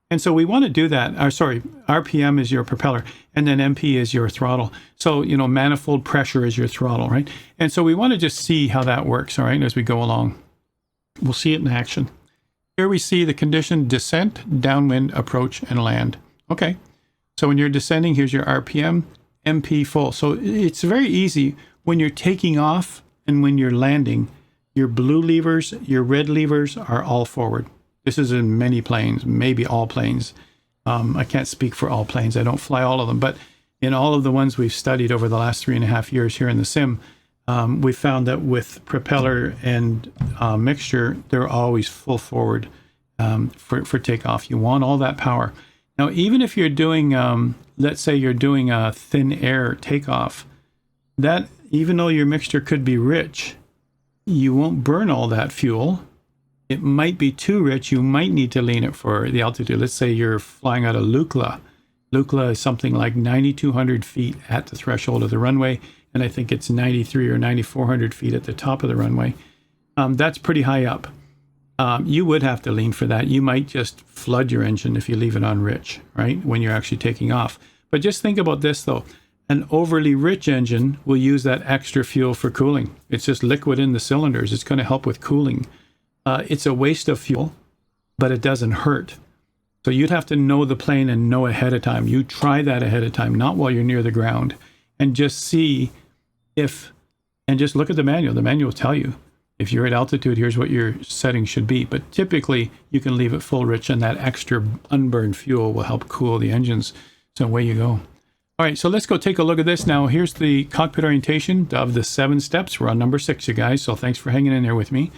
S1: And so we want to do that. RPM is your propeller, and then MP is your throttle. So, you know, manifold pressure is your throttle, right? And so we want to just see how that works, all right, as we go along. We'll see it in action. Here we see the condition descent, downwind, approach, and land. Okay, so when you're descending, here's your RPM, MP full. So it's very easy when you're taking off and when you're landing, your blue levers, your red levers are all forward. This is in many planes, maybe all planes. I can't speak for all planes. I don't fly all of them, but in all of the ones we've studied over the last 3.5 years here in the sim, we found that with propeller and mixture, they're always full forward for takeoff. You want all that power. Now, even if you're doing, let's say you're doing a thin air takeoff, that even though your mixture could be rich, you won't burn all that fuel. It might be too rich. You might need to lean it for the altitude. Let's say you're flying out of Lukla. Lukla is something like 9,200 feet at the threshold of the runway, and I think it's 93 or 9,400 feet at the top of the runway. That's pretty high up. You would have to lean for that. You might just flood your engine if you leave it on rich, right, when you're actually taking off. But just think about this, though. An overly rich engine will use that extra fuel for cooling. It's just liquid in the cylinders. It's going to help with cooling. It's a waste of fuel, but it doesn't hurt. So you'd have to know the plane and know ahead of time. You try that ahead of time, not while you're near the ground, and just see if, and just look at the manual. The manual will tell you, if you're at altitude, here's what your setting should be. But typically, you can leave it full rich, and that extra unburned fuel will help cool the engines. So away you go. All right, so let's go take a look at this now. Here's the cockpit orientation of the 7 steps. We're on number 6, you guys, so thanks for hanging in there with me.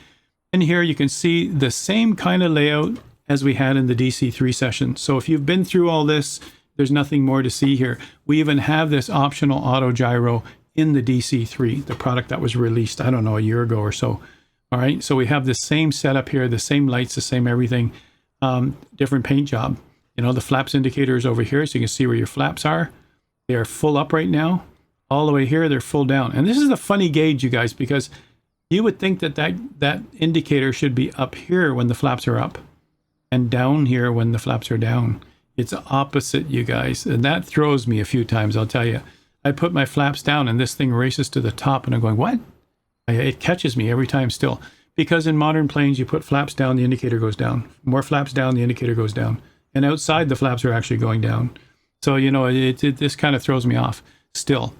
S1: And here you can see the same kind of layout as we had in the DC3 session. So if you've been through all this, there's nothing more to see here. We even have this optional auto gyro in the DC3, the product that was released, I don't know, a year ago or so. All right, so we have the same setup here, the same lights, the same everything, different paint job. You know, the flaps indicator is over here, so you can see where your flaps are. They are full up right now. All the way here, they're full down. And this is a funny gauge, you guys, because you would think that that indicator should be up here when the flaps are up and down here when the flaps are down. It's opposite, you guys. And that throws me a few times, I'll tell you. I put my flaps down and this thing races to the top and I'm going, what? It catches me every time still. Because in modern planes, you put flaps down, the indicator goes down. More flaps down, the indicator goes down. And outside, the flaps are actually going down. So, you know, this kind of throws me off still.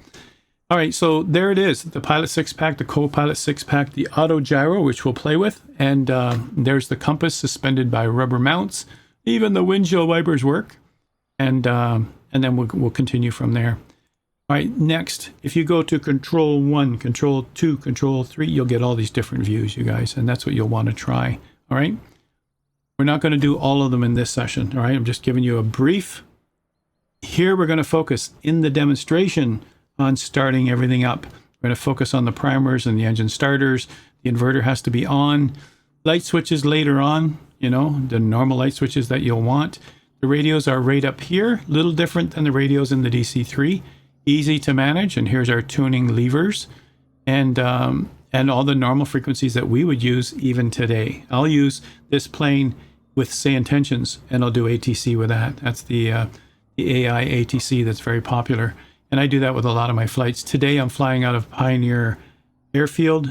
S1: All right, so there it is, the Pilot 6-pack, the Co-Pilot 6-pack, the auto gyro, which we'll play with. And there's the compass suspended by rubber mounts. Even the windshield wipers work. And then we'll continue from there. All right, next, if you go to Control 1, Control 2, Control 3, you'll get all these different views, you guys, and that's what you'll want to try. All right? We're not going to do all of them in this session, all right? I'm just giving you a brief. Here we're going to focus in the demonstration on starting everything up. We're going to focus on the primers and the engine starters. The inverter has to be on. Light switches later on, you know, the normal light switches that you'll want. The radios are right up here, a little different than the radios in the DC3. Easy to manage, and here's our tuning levers and all the normal frequencies that we would use even today. I'll use this plane with say intentions, and I'll do ATC with that. That's the AI ATC that's very popular, and I do that with a lot of my flights. Today I'm flying out of Pioneer Airfield,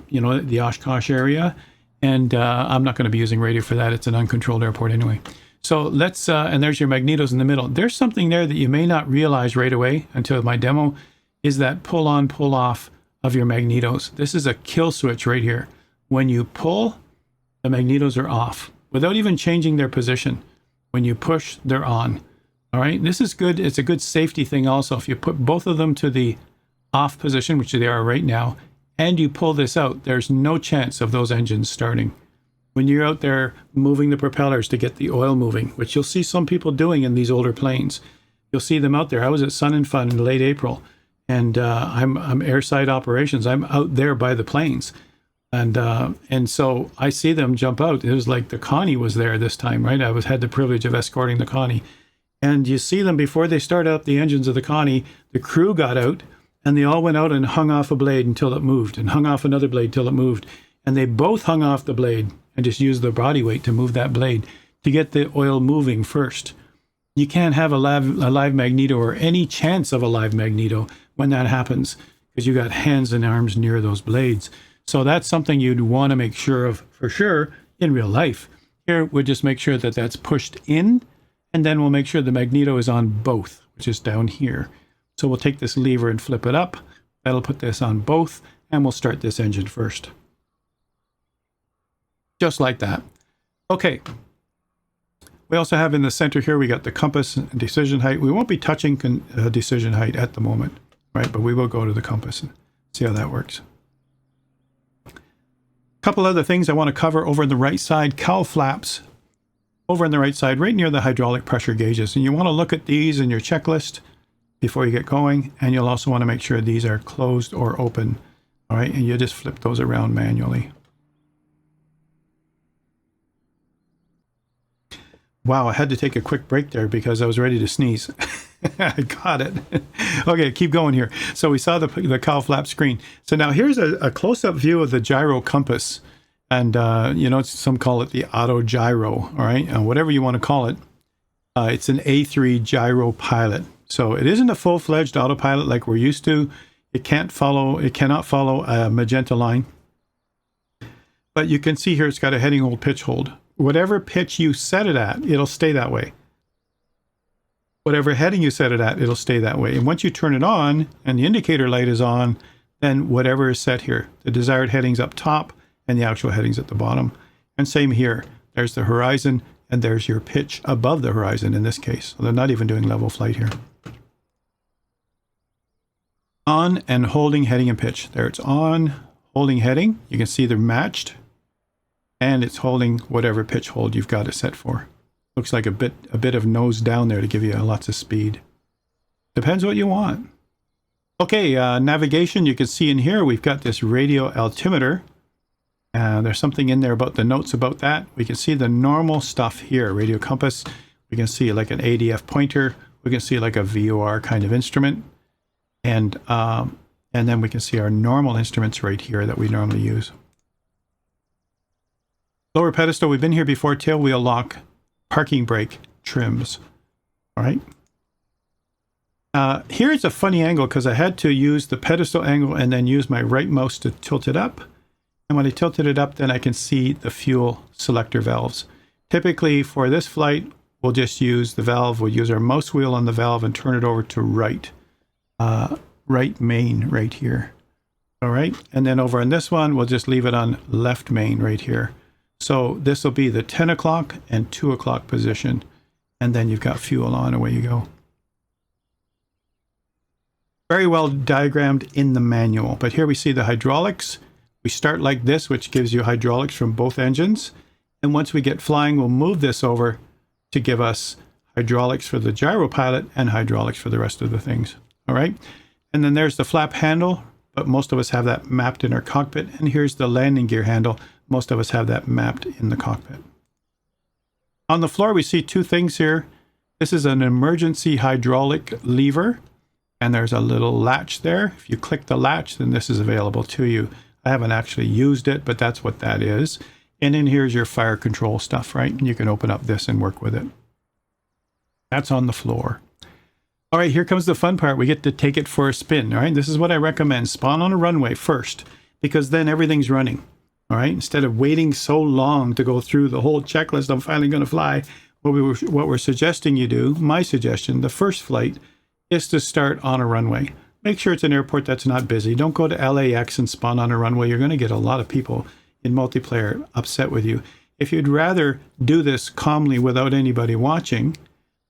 S1: you know, the Oshkosh area, and I'm not going to be using radio for that. It's an uncontrolled airport anyway. So let's, and there's your magnetos in the middle. There's something there that you may not realize right away until my demo, is that pull on, pull off of your magnetos. This is a kill switch right here. When you pull, the magnetos are off without even changing their position. When you push, they're on. All right, this is good. It's a good safety thing also. If you put both of them to the off position, which they are right now, and you pull this out, there's no chance of those engines starting. When you're out there moving the propellers to get the oil moving, which you'll see some people doing in these older planes, you'll see them out there. I was at Sun and Fun in late April, and I'm airside operations. I'm out there by the planes, and so I see them jump out. It was like the Connie was there this time, right? I had the privilege of escorting the Connie, and you see them before they start up the engines of the Connie. The crew got out, and they all went out and hung off a blade until it moved, and hung off another blade till it moved, and they both hung off the blade and just use the body weight to move that blade to get the oil moving first. You can't have a live magneto or any chance of a live magneto when that happens, because you got hands and arms near those blades. So that's something you'd want to make sure of for sure in real life. Here, we'll just make sure that that's pushed in, and then we'll make sure the magneto is on both, which is down here. So we'll take this lever and flip it up. That'll put this on both, and we'll start this engine first. Just like that. Okay. We also have in the center here, we got the compass and decision height. We won't be touching decision height at the moment, right? But we will go to the compass and see how that works. A couple other things I want to cover over on the right side, cowl flaps over on the right side, right near the hydraulic pressure gauges. And you want to look at these in your checklist before you get going. And you'll also want to make sure these are closed or open. All right. And you just flip those around manually. Wow, I had to take a quick break there because I was ready to sneeze. I got it. Okay, keep going here. So we saw the cowl flap screen. So now here's a close-up view of the gyro compass. And, you know, some call it the auto gyro, all right? Whatever you want to call it. It's an A3 gyro pilot. So it isn't a full-fledged autopilot like we're used to. It cannot follow a magenta line. But you can see here it's got a heading hold, pitch hold. Whatever pitch you set it at, it'll stay that way. Whatever heading you set it at, it'll stay that way. And once you turn it on and the indicator light is on, then whatever is set here, the desired heading's up top and the actual heading's at the bottom. And same here. There's the horizon and there's your pitch above the horizon in this case. So they're not even doing level flight here. On and holding heading and pitch. There it's on, holding heading. You can see they're matched. And it's holding whatever pitch hold you've got it set for. Looks like a bit of nose down there to give you lots of speed. Depends what you want. Okay, navigation. You can see in here we've got this radio altimeter. There's something in there about the notes about that. We can see the normal stuff here. Radio compass. We can see like an ADF pointer. We can see like a VOR kind of instrument. And then we can see our normal instruments right here that we normally use. Lower pedestal, we've been here before, tail wheel lock, parking brake, trims. All right. Here's a funny angle because I had to use the pedestal angle and then use my right mouse to tilt it up. And when I tilted it up, then I can see the fuel selector valves. Typically for this flight, we'll just use the valve. We'll use our mouse wheel on the valve and turn it over to right. Right main right here. All right. And then over on this one, we'll just leave it on left main right here. So this will be the 10 o'clock and 2 o'clock position. And then you've got fuel on, away you go. Very well diagrammed in the manual. But here we see the hydraulics. We start like this, which gives you hydraulics from both engines. And once we get flying, we'll move this over to give us hydraulics for the gyro pilot and hydraulics for the rest of the things. All right. And then there's the flap handle, but most of us have that mapped in our cockpit. And here's the landing gear handle. Most of us have that mapped in the cockpit. On the floor, we see two things here. This is an emergency hydraulic lever, and there's a little latch there. If you click the latch, then this is available to you. I haven't actually used it, but that's what that is. And then here's your fire control stuff, right? And you can open up this and work with it. That's on the floor. All right, here comes the fun part. We get to take it for a spin, all right? This is what I recommend. Spawn on a runway first, because then everything's running. All right, instead of waiting so long to go through the whole checklist, I'm finally going to fly. What we're suggesting you do, my suggestion, the first flight, is to start on a runway. Make sure it's an airport that's not busy. Don't go to LAX and spawn on a runway. You're going to get a lot of people in multiplayer upset with you. If you'd rather do this calmly without anybody watching,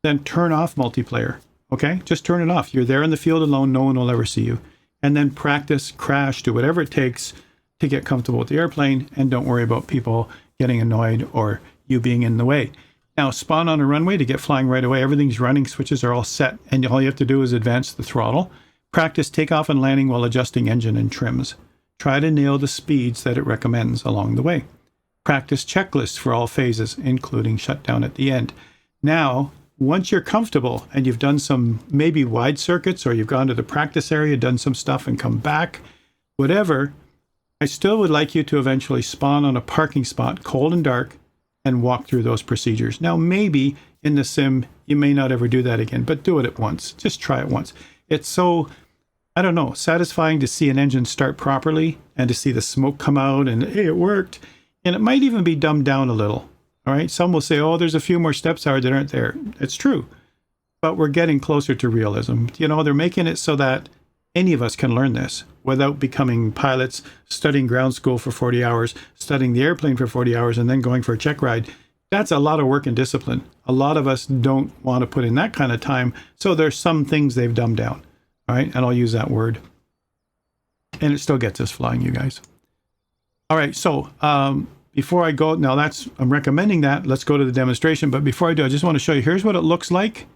S1: then turn off multiplayer. Okay, just turn it off. You're there in the field alone. No one will ever see you. And then practice, crash, do whatever it takes to get comfortable with the airplane, and don't worry about people getting annoyed or you being in the way. Now, spawn on a runway to get flying right away. Everything's running, switches are all set, and all you have to do is advance the throttle. Practice takeoff and landing while adjusting engine and trims. Try to nail the speeds that it recommends along the way. Practice checklists for all phases, including shutdown at the end. Now, once you're comfortable and you've done some maybe wide circuits, or you've gone to the practice area, done some stuff and come back, whatever, I still would like you to eventually spawn on a parking spot, cold and dark, and walk through those procedures. Now, maybe in the sim, you may not ever do that again, but do it at once. Just try it once. It's so, I don't know, satisfying to see an engine start properly and to see the smoke come out and, hey, it worked. And it might even be dumbed down a little. All right. Some will say, oh, there's a few more steps that aren't there. It's true. But we're getting closer to realism. You know, they're making it so that Any of us can learn this without becoming pilots, studying ground school for 40 hours, studying the airplane for 40 hours, and then going for a check ride. That's a lot of work and discipline. A lot of us don't want to put in that kind of time. So there's some things they've dumbed down. All right. And I'll use that word. And it still gets us flying, you guys. All right. So before I go, now I'm recommending that. Let's go to the demonstration. But before I do, I just want to show you, here's what it looks like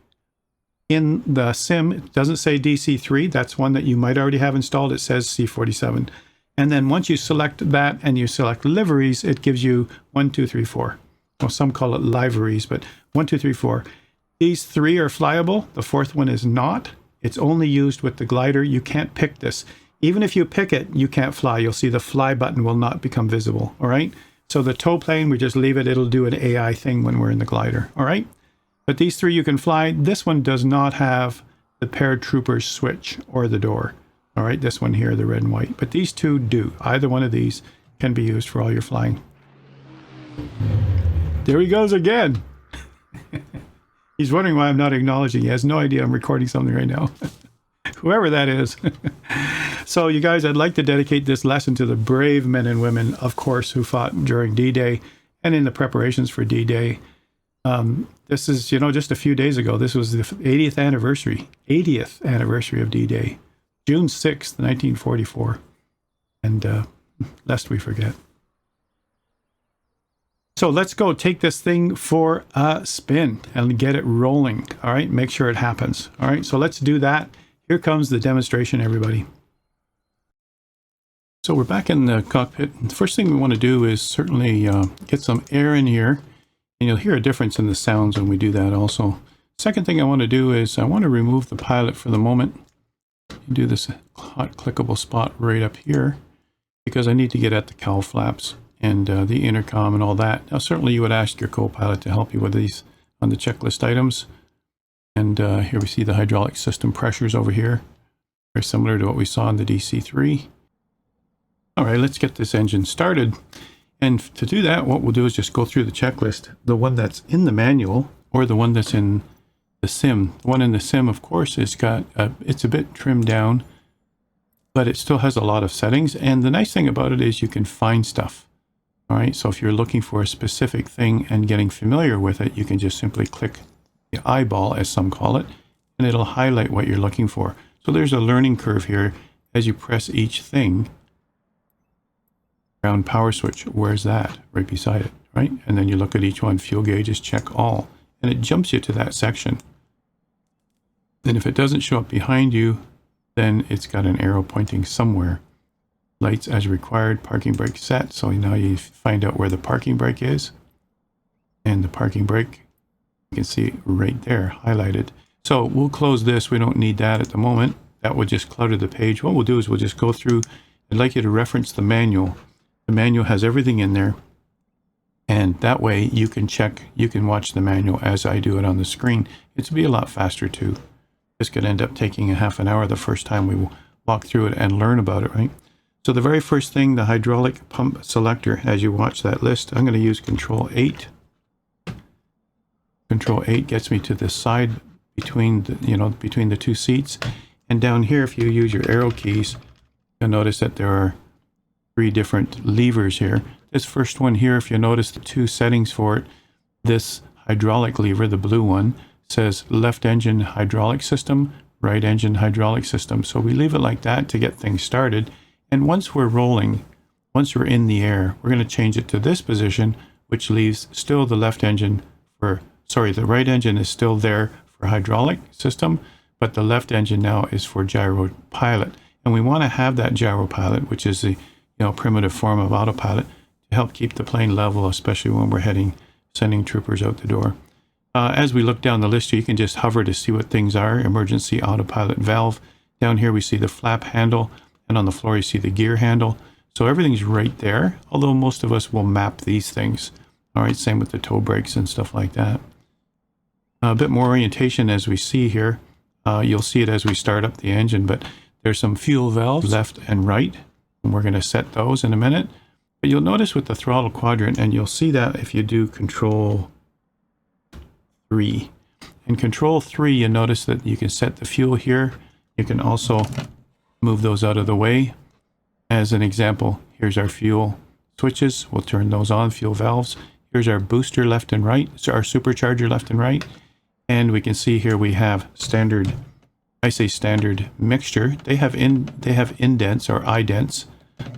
S1: in the sim. It doesn't say DC3. That's one that you might already have installed. It says C47. And then once you select that and you select liveries, it gives you 1, 2, 3, 4. Well, some call it liveries, but 1, 2, 3, 4. These 3 are flyable. The 4th one is not. It's only used with the glider. You can't pick this. Even if you pick it, you can't fly. You'll see the fly button will not become visible. All right. So the tow plane, we just leave it. It'll do an AI thing when we're in the glider. All right. But these 3 you can fly. This one does not have the paratroopers switch or the door. All right. This one here, the red and white. But these 2 do. Either one of these can be used for all your flying. There he goes again. He's wondering why I'm not acknowledging. He has no idea I'm recording something right now. Whoever that is. So you guys, I'd like to dedicate this lesson to the brave men and women, of course, who fought during D-Day and in the preparations for D-Day. This is, just a few days ago. This was the 80th anniversary of D-Day, June 6th, 1944. And lest we forget. So let's go take this thing for a spin and get it rolling. All right, make sure it happens. All right, so let's do that. Here comes the demonstration, everybody. So we're back in the cockpit. The first thing we want to do is certainly get some air in here. And you'll hear a difference in the sounds when we do that also. Second thing I want to do is I want to remove the pilot for the moment. Do this hot clickable spot right up here because I need to get at the cowl flaps and the intercom and all that. Now, certainly you would ask your co-pilot to help you with these on the checklist items. And here we see the hydraulic system pressures over here. Very similar to what we saw in the DC3. All right, let's get this engine started. And to do that, what we'll do is just go through the checklist. The one that's in the manual or the one that's in the sim. The one in the sim, of course, it's a bit trimmed down, but it still has a lot of settings. And the nice thing about it is you can find stuff. All right, so if you're looking for a specific thing and getting familiar with it, you can just simply click the eyeball, as some call it, and it'll highlight what you're looking for. So there's a learning curve here as you press each thing. Ground power switch, where's that? Right beside it, right? And then you look at each one, fuel gauges, check all, and it jumps you to that section. Then if it doesn't show up behind you, then it's got an arrow pointing somewhere. Lights as required, parking brake set. So now you find out where the parking brake is. And the parking brake, you can see right there, highlighted. So we'll close this. We don't need that at the moment. That would just clutter the page. What we'll do is we'll just go through. I'd like you to reference the manual. The manual has everything in there. And that way you can watch the manual as I do it on the screen. It'll be a lot faster too. This could end up taking a half an hour the first time we walk through it and learn about it, right? So the very first thing, the hydraulic pump selector, as you watch that list, I'm going to use Control 8. Control 8 gets me to the side between the 2 seats. And down here, if you use your arrow keys, you'll notice that there are 3 different levers here. This first one here, if you notice the 2 settings for it, this hydraulic lever, the blue one, says left engine hydraulic system, right engine hydraulic system. So we leave it like that to get things started. And once we're rolling, once we're in the air, we're going to change it to this position, which leaves still the left engine the right engine is still there for hydraulic system, but the left engine now is for gyro pilot. And we want to have that gyro pilot, which is the primitive form of autopilot, to help keep the plane level, especially when we're sending troopers out the door. As we look down the list here, you can just hover to see what things are. Emergency autopilot valve. Down here we see the flap handle, and on the floor you see the gear handle. So everything's right there, although most of us will map these things. All right, same with the toe brakes and stuff like that. A bit more orientation as we see here. You'll see it as we start up the engine, but there's some fuel valves left and right, and we're going to set those in a minute. But you'll notice with the throttle quadrant, and you'll see that if you do Control 3. In Control 3, you notice that you can set the fuel here. You can also move those out of the way. As an example, here's our fuel switches. We'll turn those on, fuel valves. Here's our booster left and right, so our supercharger left and right. And we can see here we have standard, I say standard mixture. They have indents or idents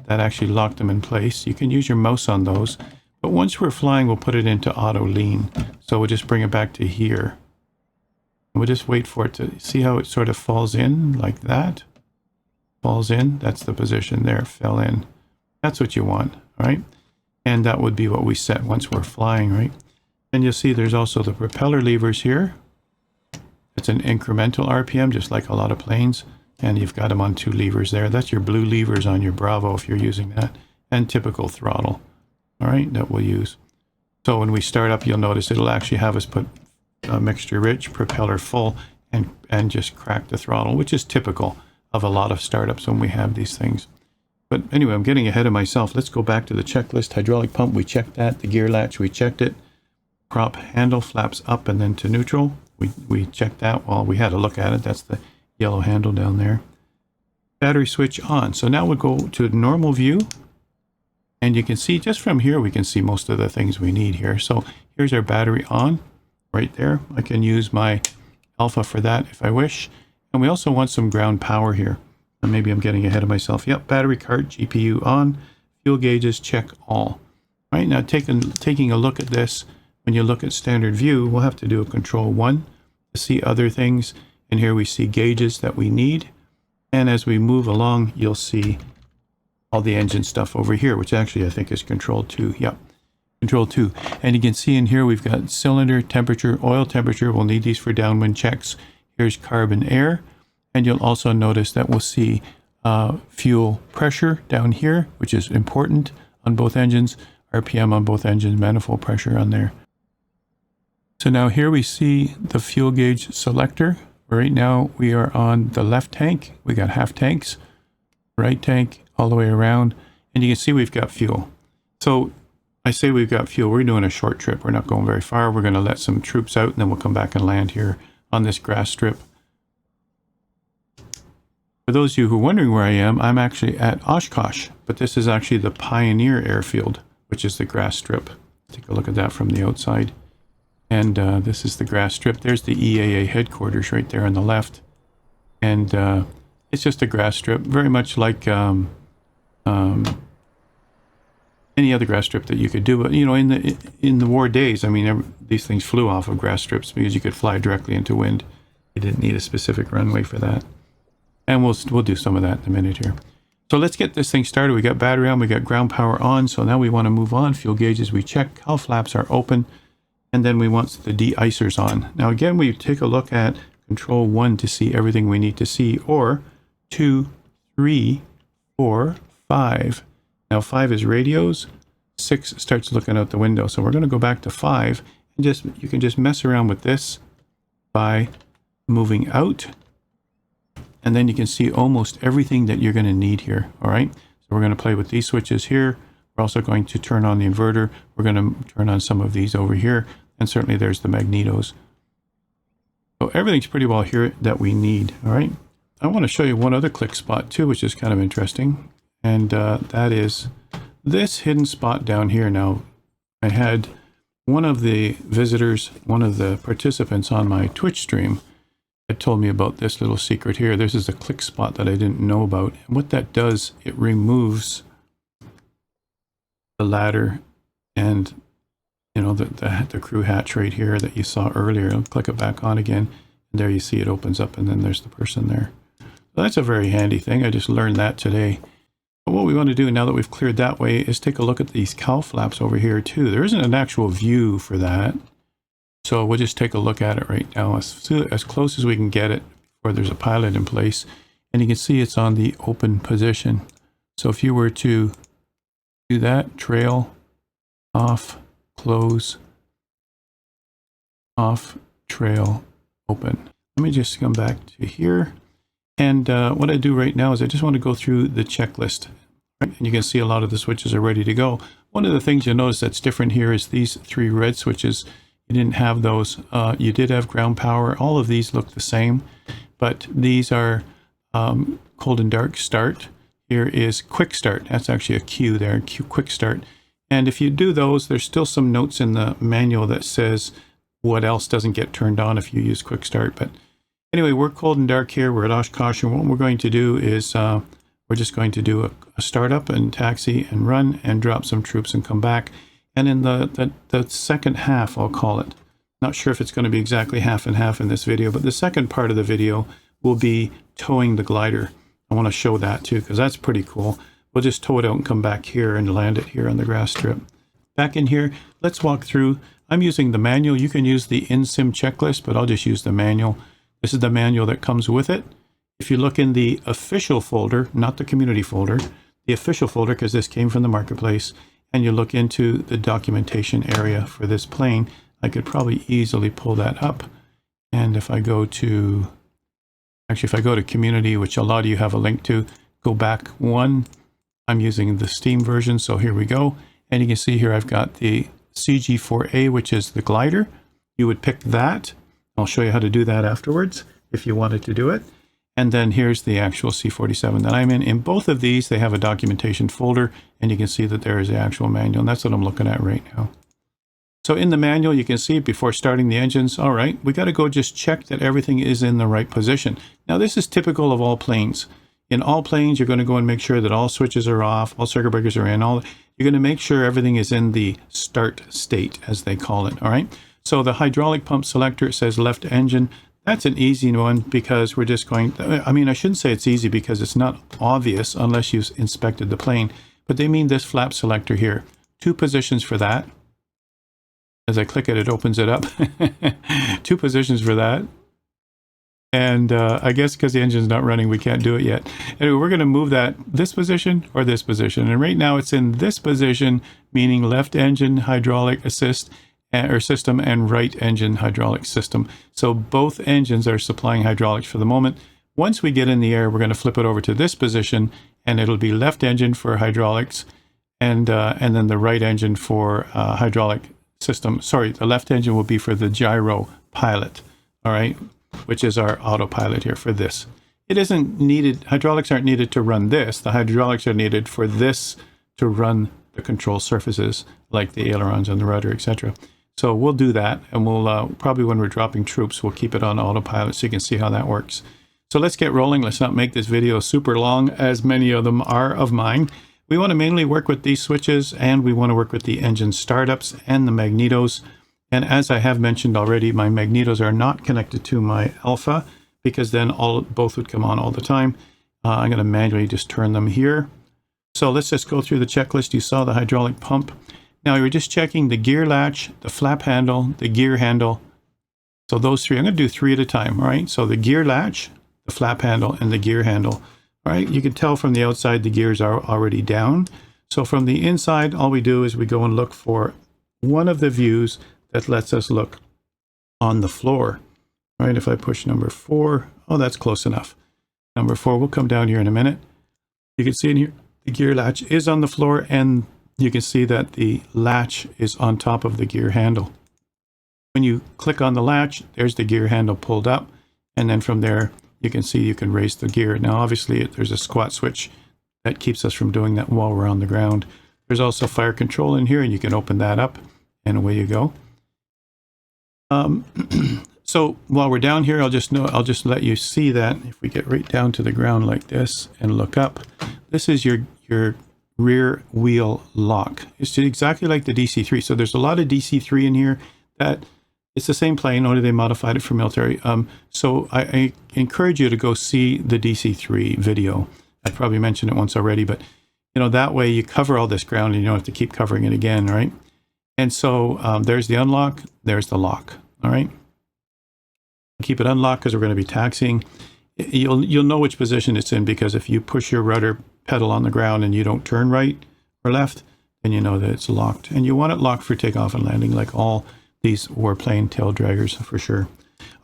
S1: that actually lock them in place. You can use your mouse on those. But once we're flying, we'll put it into auto lean. So we'll just bring it back to here. We'll just wait for it to see how it sort of falls in like that. Falls in. That's the position there. Fell in. That's what you want. All right. And that would be what we set once we're flying, right? And you'll see there's also the propeller levers here. It's an incremental RPM, just like a lot of planes. And you've got them on 2 levers there. That's your blue levers on your Bravo if you're using that. And typical throttle. All right, that we'll use. So when we start up, you'll notice it'll actually have us put mixture rich, propeller full, and just crack the throttle, which is typical of a lot of startups when we have these things. But anyway, I'm getting ahead of myself. Let's go back to the checklist. Hydraulic pump, we checked that. The gear latch, we checked it. Prop handle flaps up and then to neutral. We checked that. Well, we had a look at it. That's the yellow handle down there. Battery switch on. So now we'll go to normal view. And you can see just from here, we can see most of the things we need here. So here's our battery on right there. I can use my alpha for that if I wish. And we also want some ground power here. And maybe I'm getting ahead of myself. Yep, battery cart, GPU on. Fuel gauges, check all. All right, now taking a look at this, when you look at standard view, we'll have to do a control 1 to see other things. And here we see gauges that we need. And as we move along, you'll see all the engine stuff over here, which actually I think is control 2. Yep, control 2. And you can see in here we've got cylinder temperature, oil temperature. We'll need these for downwind checks. Here's carbon air. And you'll also notice that we'll see fuel pressure down here, which is important on both engines, RPM on both engines, manifold pressure on there. So now here we see the fuel gauge selector. Right now we are on the left tank. We got half tanks, right tank, all the way around. And you can see we've got fuel. So I say we've got fuel. We're doing a short trip. We're not going very far. We're going to let some troops out and then we'll come back and land here on this grass strip. For those of you who are wondering where I am, I'm actually at Oshkosh, but this is actually the Pioneer Airfield, which is the grass strip. Take a look at that from the outside. And this is the grass strip. There's the EAA headquarters right there on the left. And it's just a grass strip, very much like any other grass strip that you could do. But, you know, in the war days, I mean, these things flew off of grass strips because you could fly directly into wind. You didn't need a specific runway for that. And we'll do some of that in a minute here. So let's get this thing started. We got battery on, we got ground power on. So now we want to move on. Fuel gauges we check. Cowl flaps are open. And then we want the de-icers on. Now again, we take a look at control 1 to see everything we need to see, or 2, 3, 4, 5. Now 5 is radios. 6 starts looking out the window. So we're going to go back to 5. And you can just mess around with this by moving out. And then you can see almost everything that you're going to need here. All right. So we're going to play with these switches here. We're also going to turn on the inverter. We're going to turn on some of these over here. And certainly there's the magnetos. So everything's pretty well here that we need. All right. I want to show you one other click spot too, which is kind of interesting. And that is this hidden spot down here. Now, I had one of the visitors, one of the participants on my Twitch stream had told me about this little secret here. This is a click spot that I didn't know about. And what that does, it removes the ladder and, you know, the crew hatch right here that you saw earlier. I'll click it back on again. And there you see it opens up and then there's the person there. So that's a very handy thing. I just learned that today. But what we want to do now that we've cleared that way is take a look at these cowl flaps over here too. There isn't an actual view for that. So we'll just take a look at it right now as close as we can get it before there's a pilot in place. And you can see it's on the open position. So if you were to do that, trail, off, close, off, trail, open. Let me just come back to here. And what I do right now is I just want to go through the checklist. Right? And you can see a lot of the switches are ready to go. One of the things you'll notice that's different here is these 3 red switches. You didn't have those. You did have ground power. All of these look the same, but these are cold and dark start. Here is quick start. That's actually a Q there, quick start. And if you do those, there's still some notes in the manual that says what else doesn't get turned on if you use quick start. But anyway, we're cold and dark here. We're at Oshkosh, and what we're going to do is we're just going to do a startup and taxi and run and drop some troops and come back. And in the second half, I'll call it. Not sure if it's going to be exactly half and half in this video, but the second part of the video will be towing the glider. I want to show that too, because that's pretty cool. We'll just tow it out and come back here and land it here on the grass strip. Back in here, let's walk through. I'm using the manual. You can use the in-sim checklist, but I'll just use the manual. This is the manual that comes with it. If you look in the official folder, not the community folder, the official folder, because this came from the marketplace, and you look into the documentation area for this plane, I could probably easily pull that up. And if I go to, actually, if I go to community, which a lot of you have a link to, go back one. I'm using the Steam version, so here we go. And you can see here I've got the CG4A, which is the glider. You would pick that. I'll show you how to do that afterwards if you wanted to do it. And then here's the actual C47 that I'm in. In both of these, they have a documentation folder, and you can see that there is the actual manual, and that's what I'm looking at right now. So in the manual, you can see before starting the engines, all right, we got to go just check that everything is in the right position. Now, this is typical of all planes. In all planes, you're going to go and make sure that all switches are off, all circuit breakers are in, you're going to make sure everything is in the start state, as they call it, all right? So the hydraulic pump selector, it says left engine. That's an easy one because we're just going, I mean, I shouldn't say it's easy because it's not obvious unless you've inspected the plane, but they mean this flap selector here. 2 positions for that. As I click it, it opens it up. 2 positions for that. And I guess because the engine's not running, we can't do it yet. Anyway, we're going to move that this position or this position. And right now it's in this position, meaning left engine hydraulic assist or system and right engine hydraulic system. So both engines are supplying hydraulics for the moment. Once we get in the air, we're going to flip it over to this position, and it'll be left engine for hydraulics, and then the right engine for hydraulic system. Sorry, the left engine will be for the gyro pilot, all right, which is our autopilot here for this. It isn't needed, hydraulics aren't needed to run this. The hydraulics are needed for this to run the control surfaces, like the ailerons and the rudder, etc. So we'll do that, and we'll probably when we're dropping troops, we'll keep it on autopilot so you can see how that works. So let's get rolling. Let's not make this video super long, as many of them are of mine. We want to mainly work with these switches, and we want to work with the engine startups and the magnetos. And as I have mentioned already, my magnetos are not connected to my alpha, because then both would come on all the time. I'm going to manually just turn them here. So let's just go through the checklist. You saw the hydraulic pump. Now we're just checking the gear latch, the flap handle, the gear handle. So those 3, I'm going to do 3 at a time, all right? So the gear latch, the flap handle, and the gear handle. All right, you can tell from the outside the gears are already down. So from the inside, all we do is we go and look for one of the views that lets us look on the floor. All right, if I push number 4, oh, that's close enough. Number 4, we'll come down here in a minute. You can see in here, the gear latch is on the floor, and you can see that the latch is on top of the gear handle. When you click on the latch, there's the gear handle pulled up, and then from there, you can see you can raise the gear. Now, obviously, there's a squat switch that keeps us from doing that while we're on the ground. There's also fire control in here, and you can open that up, and away you go. So while we're down here, I'll just let you see that if we get right down to the ground like this and look up, this is your rear wheel lock. It's exactly like the DC-3. So there's a lot of DC-3 in here that it's the same plane, only they modified it for military. So I encourage you to go see the DC-3 video. I probably mentioned it once already, but you know, that way you cover all this ground and you don't have to keep covering it again, right? And so there's the unlock, there's the lock, all right? Keep it unlocked because we're going to be taxiing. You'll know which position it's in, because if you push your rudder pedal on the ground and you don't turn right or left, then you know that it's locked. And you want it locked for takeoff and landing, like all these warplane tail draggers for sure.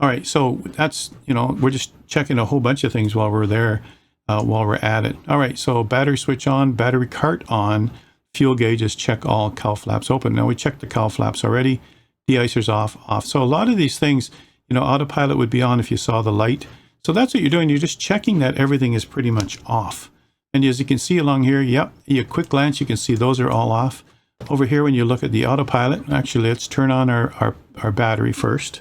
S1: All right, so that's, you know, we're just checking a whole bunch of things while we're there, while we're at it. All right, so battery switch on, battery cart on, fuel gauges, check all cowl flaps open. Now we checked the cowl flaps already. De-icers off. So a lot of these things, you know, autopilot would be on if you saw the light. So that's what you're doing. You're just checking that everything is pretty much off. And as you can see along here, yep, a quick glance, you can see those are all off. Over here, when you look at the autopilot, actually, let's turn on our battery first.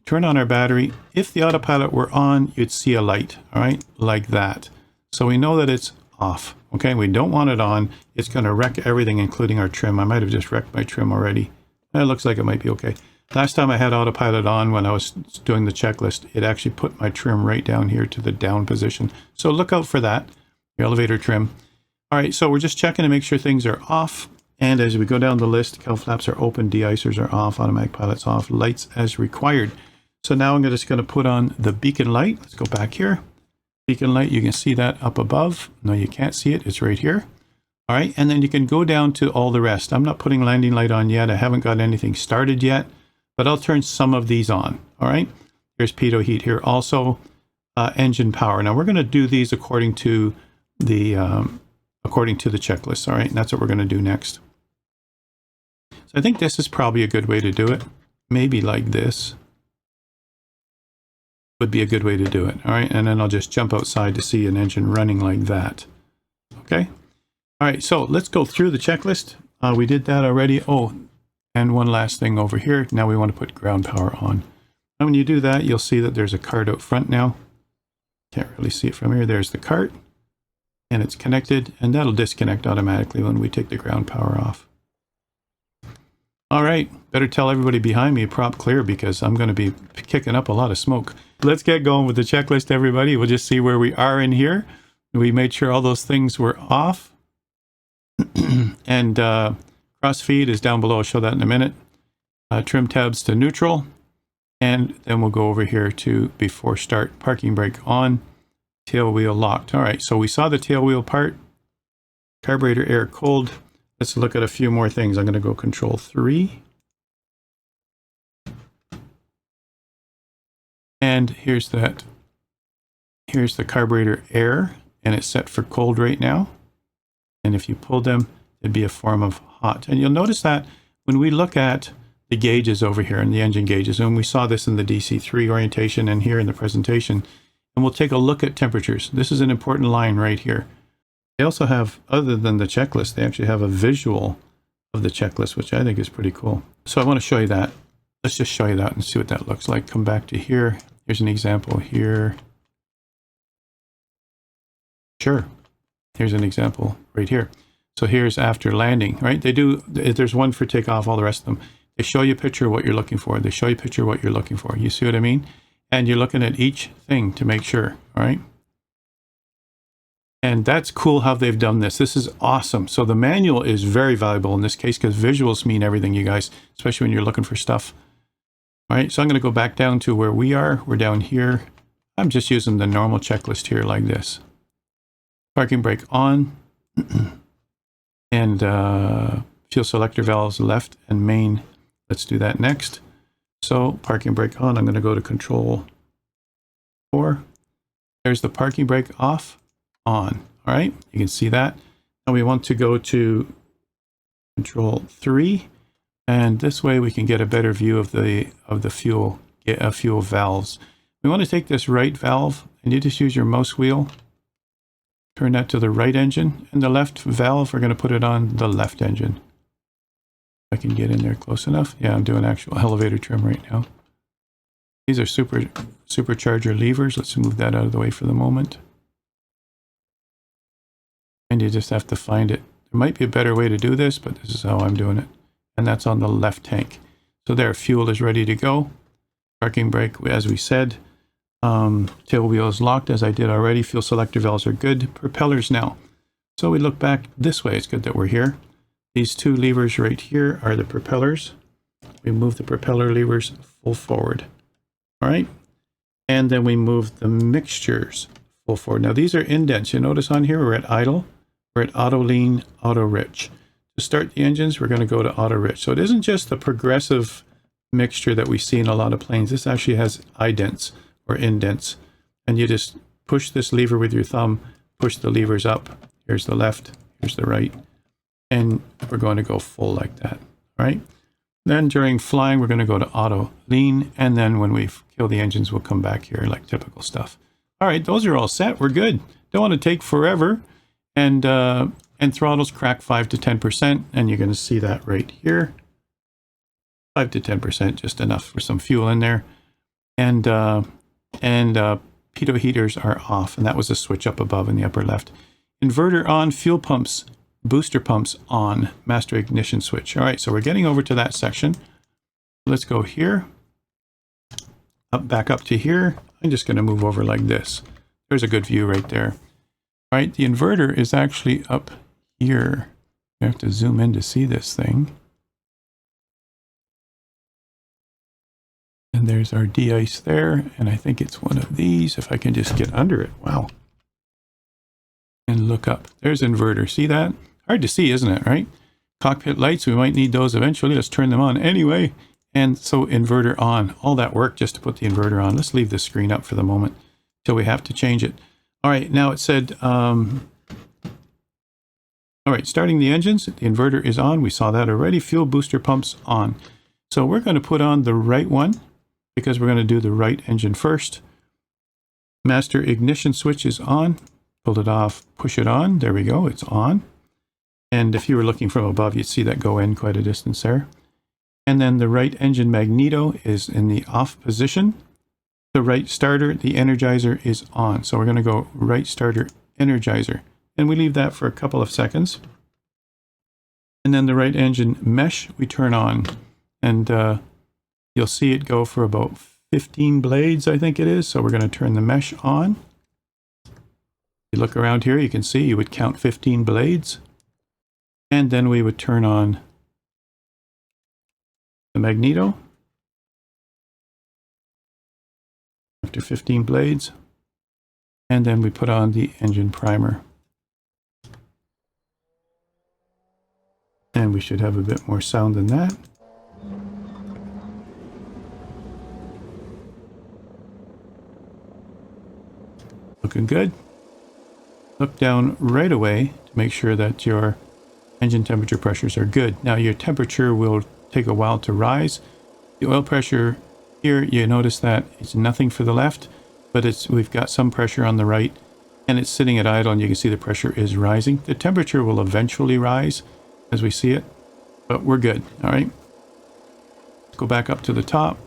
S1: Turn on our battery. If the autopilot were on, you'd see a light, all right, like that. So we know that it's off, okay? We don't want it on. It's going to wreck everything, including our trim. I might have just wrecked my trim already. It looks like it might be okay. Last time I had autopilot on when I was doing the checklist, it actually put my trim right down here to the down position. So look out for that, your elevator trim. All right, so we're just checking to make sure things are off. And as we go down the list, cowl flaps are open, de-icers are off, automatic pilot's off, lights as required. So now I'm just going to put on the beacon light. Let's go back here. Beacon light, you can see that up above. No, you can't see it. It's right here. All right, and then you can go down to all the rest. I'm not putting landing light on yet. I haven't got anything started yet, but I'll turn some of these on. All right, there's pitot heat here. Also, engine power. Now we're going to do these according to the checklist. All right, and that's what we're going to do next. So I think this is probably a good way to do it. Maybe like this would be a good way to do it. All right, and then I'll just jump outside to see an engine running like that. Okay. All right, so let's go through the checklist. We did that already. Oh, and one last thing over here. Now we want to put ground power on. And when you do that, you'll see that there's a cart out front now. Can't really see it from here. There's the cart, and it's connected, and that'll disconnect automatically when we take the ground power off. All right, better tell everybody behind me prop clear because I'm going to be kicking up a lot of smoke. Let's get going with the checklist, everybody. We'll just see where we are in here. We made sure all those things were off. And cross feed is down below. I'll show that in a minute. Trim tabs to neutral. And then we'll go over here to before start, parking brake on, tail wheel locked. All right, so we saw the tail wheel part. Carburetor air cold. Let's look at a few more things. I'm going to go control 3. And here's that. Here's the carburetor air, and it's set for cold right now. And if you pull them, it'd be a form of hot. And you'll notice that when we look at the gauges over here and the engine gauges, and we saw this in the DC3 orientation and here in the presentation, and we'll take a look at temperatures. This is an important line right here. They also have, other than the checklist, they actually have a visual of the checklist, which I think is pretty cool. So I want to show you that. Let's just show you that and see what that looks like. Come back to here. Here's an example here. Sure. Here's an example right here. So here's after landing, right? They do, there's one for takeoff, all the rest of them. They show you a picture of what you're looking for. They show you a picture of what you're looking for. You see what I mean? And you're looking at each thing to make sure, all right? And that's cool how they've done this. This is awesome. So the manual is very valuable in this case because visuals mean everything, you guys, especially when you're looking for stuff. All right, so I'm going to go back down to where we are. We're down here. I'm just using the normal checklist here like this. Parking brake on. And fuel selector valves left and main. Let's do that next. So parking brake on. I'm going to go to control 4. There's the parking brake off. On. All right, you can see that. Now we want to go to control 3, and this way we can get a better view of the fuel valves. We want to take this right valve, and you just use your mouse wheel, turn that to the right engine, and the left valve, we're going to put it on the left engine. If I can get in there close enough. Yeah, I'm doing actual elevator trim right now. These are supercharger levers. Let's move that out of the way for the moment. And you just have to find it. There might be a better way to do this, but this is how I'm doing it. And that's on the left tank. So there, fuel is ready to go. Parking brake, as we said. Tail wheel is locked, as I did already. Fuel selector valves are good. Propellers now. So we look back this way. It's good that we're here. These two levers right here are the propellers. We move the propeller levers full forward. All right. And then we move the mixtures full forward. Now these are indents. You notice on here we're at idle. We're at auto lean, auto rich. To start the engines, we're going to go to auto rich. So it isn't just the progressive mixture that we see in a lot of planes. This actually has idents or indents. And you just push this lever with your thumb, push the levers up. Here's the left, here's the right. And we're going to go full like that. All right. Then during flying, we're going to go to auto lean. And then when we kill the engines, we'll come back here like typical stuff. All right, those are all set. We're good. Don't want to take forever. And throttles crack 5 to 10%. And you're going to see that right here. 5 to 10%, just enough for some fuel in there. And pitot heaters are off. And that was a switch up above in the upper left. Inverter on, fuel pumps, booster pumps on, master ignition switch. All right, so we're getting over to that section. Let's go here, back up to here. I'm just going to move over like this. There's a good view right there. All right, the inverter is actually up here. You have to zoom in to see this thing. And there's our de-ice there, and I think it's one of these, if I can just get under it. Wow. And look up. There's inverter. See that? Hard to see, isn't it, right? Cockpit lights, we might need those eventually. Let's turn them on anyway. And so inverter on. All that work just to put the inverter on. Let's leave the screen up for the moment till we have to change it. All right, now it said, all right, starting the engines. The inverter is on. We saw that already. Fuel booster pumps on. So we're going to put on the right one because we're going to do the right engine first. Master ignition switch is on. Pull it off, push it on. There we go. It's on. And if you were looking from above, you'd see that go in quite a distance there. And then the right engine magneto is in the off position. The right starter, the energizer is on. So we're going to go right starter energizer. And we leave that for a couple of seconds. And then the right engine mesh we turn on. And you'll see it go for about 15 blades, I think it is. So we're going to turn the mesh on. You look around here, you can see you would count 15 blades. And then we would turn on the magneto after 15 blades. And then we put on the engine primer. And we should have a bit more sound than that. Looking good. Look down right away to make sure that your engine temperature pressures are good. Now your temperature will take a while to rise. The oil pressure here, you notice that it's nothing for the left, but we've got some pressure on the right, and it's sitting at idle, and you can see the pressure is rising. The temperature will eventually rise as we see it, but we're good. All right. Let's go back up to the top.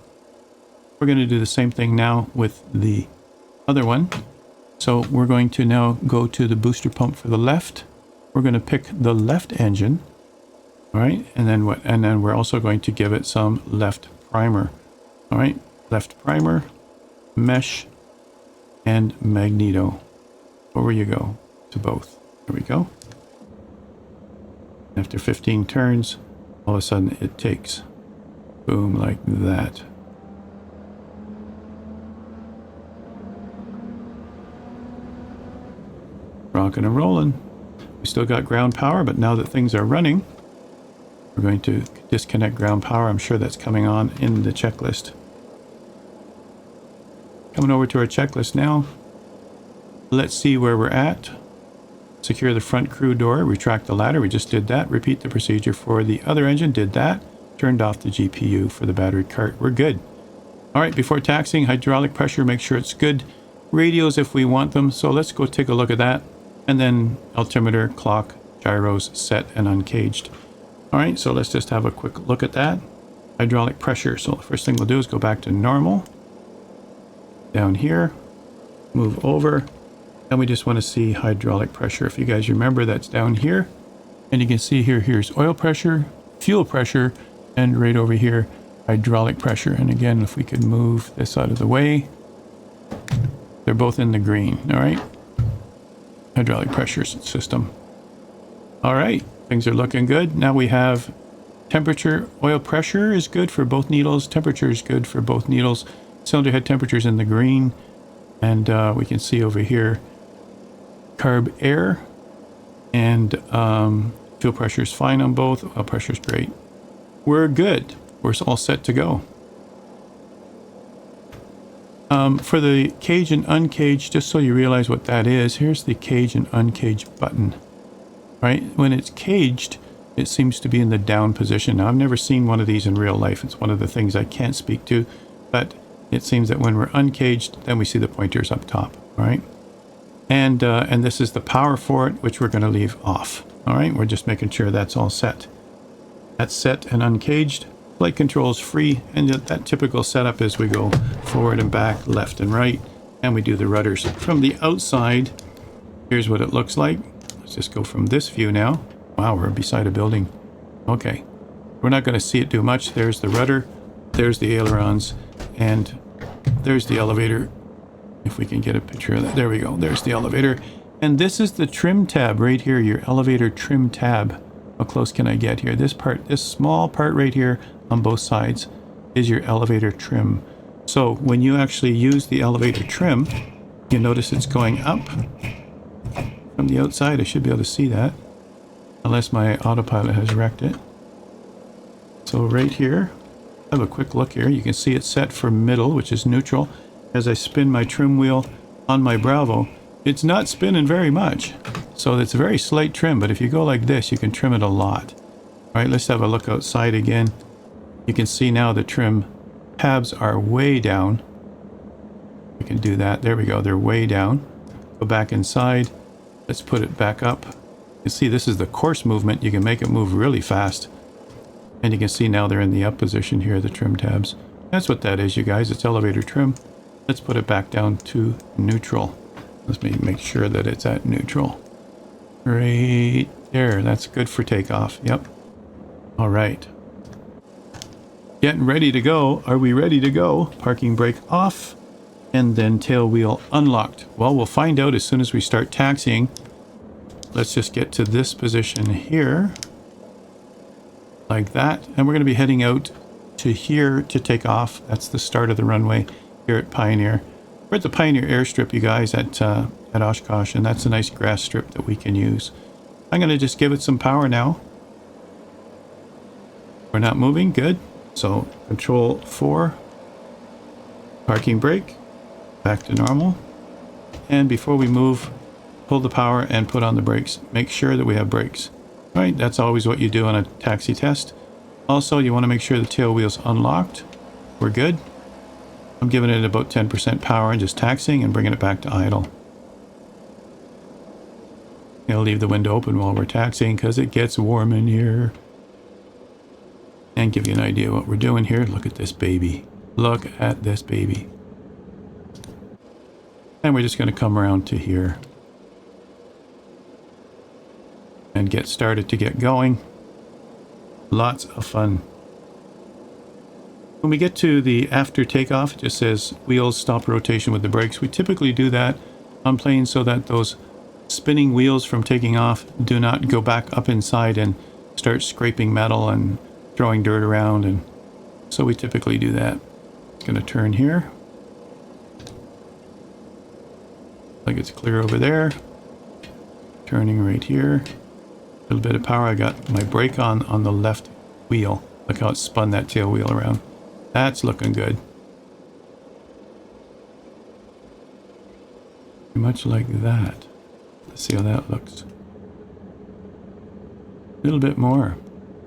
S1: We're going to do the same thing now with the other one. So we're going to now go to the booster pump for the left. We're going to pick the left engine. All right. And then what? And then we're also going to give it some left primer. All right. Left primer, mesh, and magneto. Over you go to both. There we go. After 15 turns, all of a sudden it takes. Boom, like that. Rocking and rolling. We still got ground power, but now that things are running, we're going to disconnect ground power. I'm sure that's coming on in the checklist. Coming over to our checklist now. Let's see where we're at. Secure the front crew door, retract the ladder. We just did that. Repeat the procedure for the other engine. Did that. Turned off the GPU for the battery cart. We're good. All right, before taxiing, hydraulic pressure, make sure it's good. Radios if we want them. So let's go take a look at that. And then altimeter, clock, gyros, set, and uncaged. All right, so let's just have a quick look at that. Hydraulic pressure. So the first thing we'll do is go back to normal. Down here. Move over. And we just want to see hydraulic pressure. If you guys remember, that's down here. And you can see here, here's oil pressure, fuel pressure, and right over here, hydraulic pressure. And again, if we could move this out of the way, they're both in the green, all right? Hydraulic pressure system. All right, things are looking good. Now we have temperature. Oil pressure is good for both needles. Temperature is good for both needles. Cylinder head temperature is in the green. And we can see over here, carb air and fuel pressure is fine on both. Oil pressure is great. We're good. We're all set to go. For the cage and uncage, just so you realize what that is, here's the cage and uncage button. Right? When it's caged, it seems to be in the down position. Now, I've never seen one of these in real life. It's one of the things I can't speak to, but it seems that when we're uncaged, then we see the pointers up top, all right? And this is the power for it, which we're going to leave off, all right? We're just making sure that's all set. That's set and uncaged. Flight control is free, and that typical setup is we go forward and back, left and right, and we do the rudders. From the outside, here's what it looks like. Let's just go from this view now. Wow, we're beside a building. Okay. We're not going to see it do much. There's the rudder. There's the ailerons. And there's the elevator. If we can get a picture of that. There we go. There's the elevator. And this is the trim tab right here. Your elevator trim tab. How close can I get here? This part, this small part right here on both sides is your elevator trim. So when you actually use the elevator trim, you notice it's going up from the outside. I should be able to see that. Unless my autopilot has wrecked it. So right here, have a quick look here. You can see it's set for middle, which is neutral. As I spin my trim wheel on my Bravo, it's not spinning very much. So it's a very slight trim, but if you go like this, you can trim it a lot. All right, let's have a look outside again. You can see now the trim tabs are way down. We can do that. There we go. They're way down. Go back inside. Let's put it back up. You can see this is the course movement. You can make it move really fast. And you can see now they're in the up position here, the trim tabs. That's what that is, you guys. It's elevator trim. Let's put it back down to neutral. Let me make sure that it's at neutral. Right there. That's good for takeoff. Yep. All right. Getting ready to go. Are we ready to go? Parking brake off. And then tail wheel unlocked. Well, we'll find out as soon as we start taxiing. Let's just get to this position here. Like that. And we're going to be heading out to here to take off. That's the start of the runway here at Pioneer. We're at the Pioneer airstrip, you guys, at Oshkosh. And that's a nice grass strip that we can use. I'm going to just give it some power now. We're not moving. Good. So control 4. Parking brake. Back to normal. And before we move, pull the power and put on the brakes. Make sure that we have brakes. All right, that's always what you do on a taxi test. Also, you want to make sure the tail wheel's unlocked. We're good. I'm giving it about 10% power and just taxiing and bringing it back to idle. I'll leave the window open while we're taxiing because it gets warm in here. And give you an idea what we're doing here. Look at this baby. Look at this baby. And we're just going to come around to here. And get started to get going. Lots of fun. When we get to the after takeoff, it just says wheels stop rotation with the brakes. We typically do that on planes so that those spinning wheels from taking off do not go back up inside and start scraping metal and throwing dirt around. And so we typically do that. It's going to turn here. Like it's clear over there. Turning right here. A little bit of power. I got my brake on the left wheel. Look how it spun that tail wheel around. That's looking good. Pretty much like that. Let's see how that looks. A little bit more.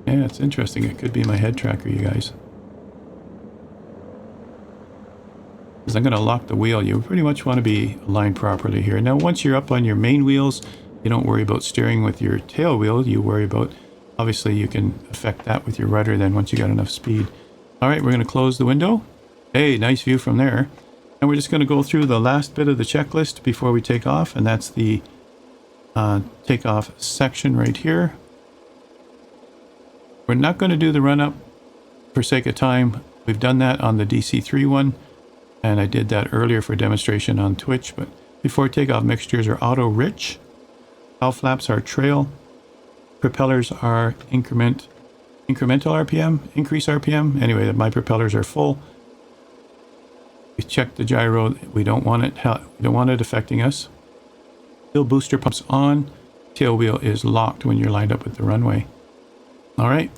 S1: Yeah, it's interesting. It could be my head tracker, you guys. Because I'm going to lock the wheel. You pretty much want to be aligned properly here. Now, once you're up on your main wheels, you don't worry about steering with your tail wheel. You worry about, obviously, you can affect that with your rudder then once you got enough speed. All right, we're going to close the window. Hey, nice view from there. And we're just going to go through the last bit of the checklist before we take off. And that's the takeoff section right here. We're not going to do the run-up for sake of time. We've done that on the DC-3 one. And I did that earlier for demonstration on Twitch. But before takeoff, mixtures are auto-rich. Valve flaps are trail. Propellers are incremental RPM, increase RPM. Anyway, my propellers are full. We checked the gyro. We don't want it affecting us. Fuel booster pumps on. Tail wheel is locked when you're lined up with the runway. All right.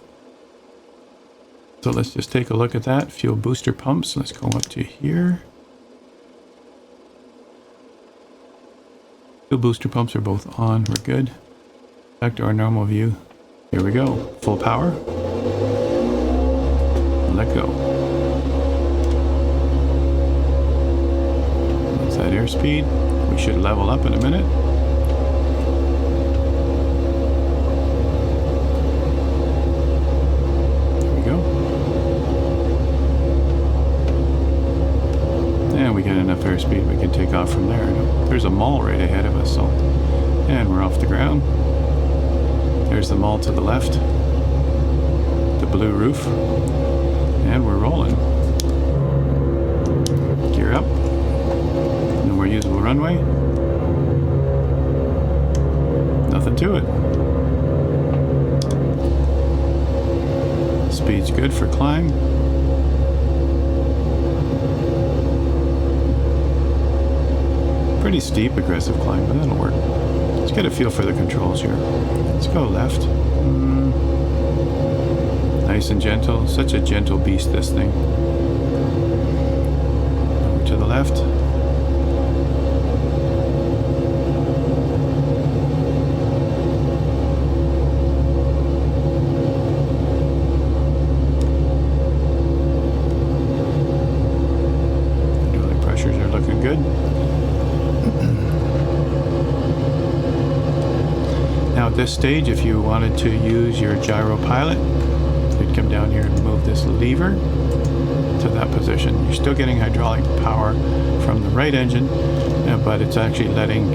S1: So let's just take a look at that. Fuel booster pumps. Let's go up to here. Fuel booster pumps are both on. We're good. Back to our normal view. Here we go. Full power. Let go. That's that airspeed. We should level up in a minute. There we go. And we get enough airspeed we can take off from there. There's a mall right ahead of us, so. And we're off the ground. There's the mall to the left. The blue roof. And we're rolling. Gear up. No more usable runway. Nothing to it. Speed's good for climb. Pretty steep, aggressive climb, but that'll work. Let's get a feel for the controls here. Let's go left. Nice and gentle. Such a gentle beast, this thing. Over to the left. Hydraulic pressures are looking good. Now at this stage, if you wanted to use your gyro pilot, you'd come down here and move this lever to that position. You're still getting hydraulic power from the right engine, but it's actually letting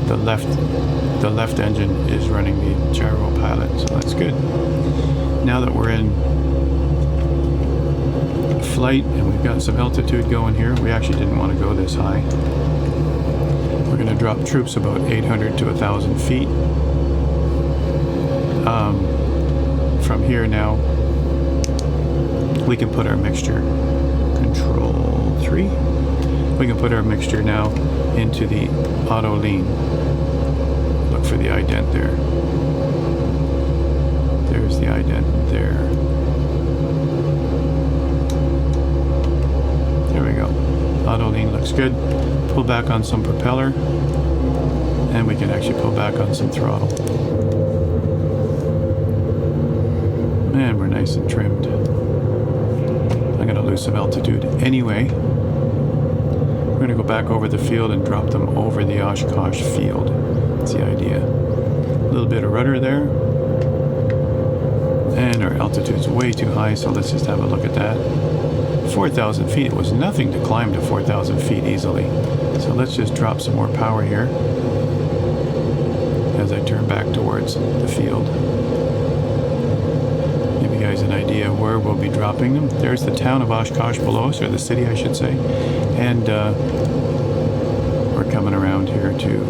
S1: the left engine is running the gyro pilot, so that's good. Now that we're in flight and we've got some altitude going here, we actually didn't want to go this high. We're going to drop troops about 800 to 1,000 feet. From here now, we can put our mixture, control 3, we can put our mixture now into the auto lean. Look for the ident there. There's the ident there. There we go. Auto lean looks good. Pull back on some propeller, and we can actually pull back on some throttle. And we're nice and trimmed. I'm going to lose some altitude anyway. We're going to go back over the field and drop them over the Oshkosh field. That's the idea. A little bit of rudder there. And our altitude's way too high, so let's just have a look at that. 4,000 feet. It was nothing to climb to 4,000 feet easily. So let's just drop some more power here as I turn back towards the field. An idea where we'll be dropping them. There's the town of Oshkosh below us, or the city I should say, and we're coming around here to,